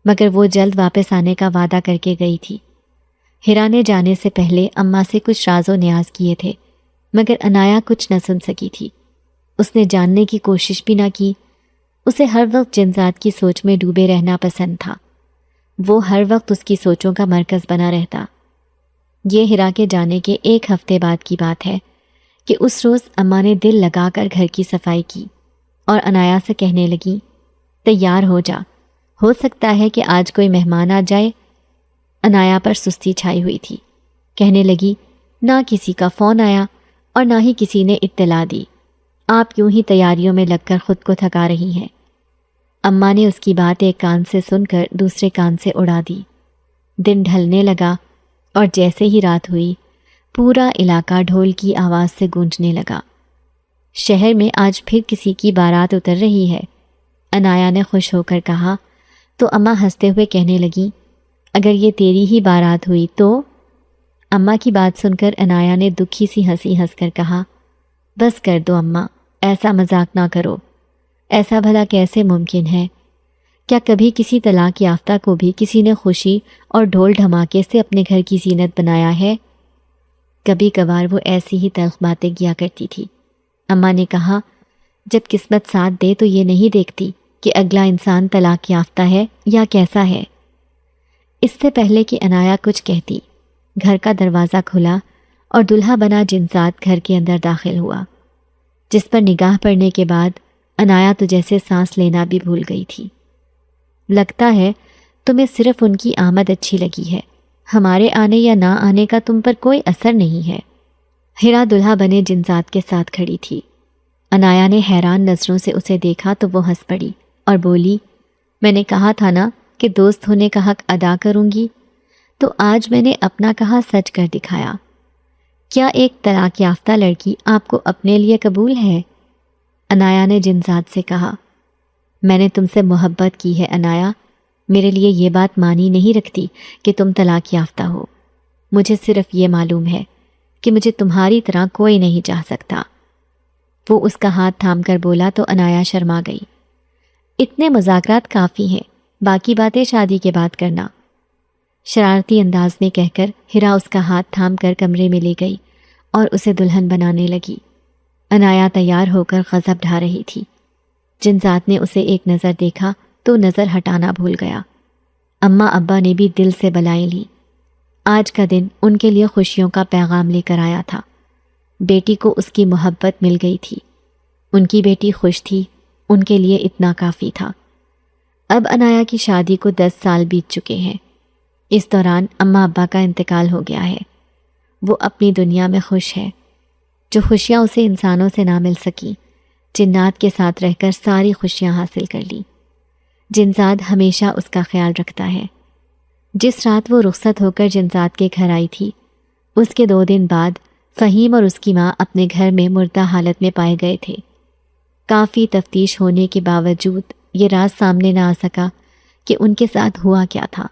مگر وہ جلد واپس آنے کا وعدہ کر کے گئی تھی۔ ہیرا نے جانے سے پہلے اماں سے کچھ راز و نیاز کیے تھے، مگر عنایا کچھ نہ سن سکی تھی۔ اس نے جاننے کی کوشش بھی نہ کی۔ اسے ہر وقت جنزاد کی سوچ میں ڈوبے رہنا پسند تھا، وہ ہر وقت اس کی سوچوں کا مرکز بنا رہتا۔ یہ ہیرا کے جانے کے 1 ہفتے بعد کی بات ہے کہ اس روز اماں نے دل لگا کر گھر کی صفائی کی اور عنایا سے کہنے لگی، تیار ہو جا، ہو سکتا ہے کہ آج کوئی مہمان آ جائے۔ عنایا پر سستی چھائی ہوئی تھی، کہنے لگی، نہ کسی کا فون آیا اور نہ ہی کسی نے اطلاع دی، آپ یوں ہی تیاریوں میں لگ کر خود کو تھکا رہی ہیں۔ اماں نے اس کی بات ایک کان سے سن کر دوسرے کان سے اڑا دی۔ دن ڈھلنے لگا اور جیسے ہی رات ہوئی پورا علاقہ ڈھول کی آواز سے گونجنے لگا۔ شہر میں آج پھر کسی کی بارات اتر رہی ہے، عنایا نے خوش ہو کر کہا تو اماں ہنستے ہوئے کہنے لگیں، اگر یہ تیری ہی بارات ہوئی تو؟ اماں کی بات سن کر عنایا نے دکھی سی ہنسی ہنس کر کہا، بس کر دو اماں، ایسا مذاق نہ کرو، ایسا بھلا کیسے ممکن ہے؟ کیا کبھی کسی طلاق یافتہ کو بھی کسی نے خوشی اور ڈھول دھماکے سے اپنے گھر کی زینت بنایا ہے؟ کبھی کبھار وہ ایسی ہی تلخ باتیں کیا کرتی تھی۔ اماں نے کہا، جب قسمت ساتھ دے تو یہ نہیں دیکھتی کہ اگلا انسان طلاق یافتہ ہے یا کیسا ہے۔ اس سے پہلے کہ عنایا کچھ کہتی، گھر کا دروازہ کھلا اور دلہا بنا جنزاد گھر کے اندر داخل ہوا، جس پر نگاہ پڑنے کے بعد عنایا تو جیسے سانس لینا بھی بھول گئی تھی۔ لگتا ہے تمہیں صرف ان کی آمد اچھی لگی ہے، ہمارے آنے یا نہ آنے کا تم پر کوئی اثر نہیں ہے۔ ہیرا دلہا بنے جنزاد کے ساتھ کھڑی تھی۔ عنایا نے حیران نظروں سے اسے دیکھا تو وہ ہنس پڑی اور بولی، میں نے کہا تھا نا کہ دوست ہونے کا حق ادا کروں گی، تو آج میں نے اپنا کہا سچ کر دکھایا۔ کیا ایک طلاق یافتہ لڑکی آپ کو اپنے لیے قبول ہے؟ عنایا نے جنزاد سے کہا، میں نے تم سے محبت کی ہے عنایا، میرے لیے یہ بات معنی نہیں رکھتی کہ تم طلاق یافتہ ہو۔ مجھے صرف یہ معلوم ہے کہ مجھے تمہاری طرح کوئی نہیں چاہ سکتا۔ وہ اس کا ہاتھ تھام کر بولا تو عنایا شرما گئی۔ اتنے مذاکرات کافی ہیں، باقی باتیں شادی کے بعد کرنا، شرارتی انداز میں کہہ کر ہیرا اس کا ہاتھ تھام کر کمرے میں لے گئی اور اسے دلہن بنانے لگی۔ عنایا تیار ہو کر غضب ڈھا رہی تھی۔ جنزاد نے اسے ایک نظر دیکھا تو نظر ہٹانا بھول گیا۔ اماں ابا نے بھی دل سے بلائیں لی۔ آج کا دن ان کے لیے خوشیوں کا پیغام لے کر آیا تھا۔ بیٹی کو اس کی محبت مل گئی تھی، ان کی بیٹی خوش تھی، ان کے لیے اتنا کافی تھا۔ اب عنایا کی شادی کو 10 سال بیت چکے ہیں۔ اس دوران اماں ابا کا انتقال ہو گیا ہے۔ وہ اپنی دنیا میں خوش ہے۔ جو خوشیاں اسے انسانوں سے نہ مل سکیں، جنات کے ساتھ رہ کر ساری خوشیاں حاصل کر لی۔ جنزاد ہمیشہ اس کا خیال رکھتا ہے۔ جس رات وہ رخصت ہو کر جنزاد کے گھر آئی تھی، اس کے 2 دن بعد فہیم اور اس کی ماں اپنے گھر میں مردہ حالت میں پائے گئے تھے۔ کافی تفتیش ہونے کے باوجود یہ راز سامنے نہ آ سکا کہ ان کے ساتھ ہوا کیا تھا۔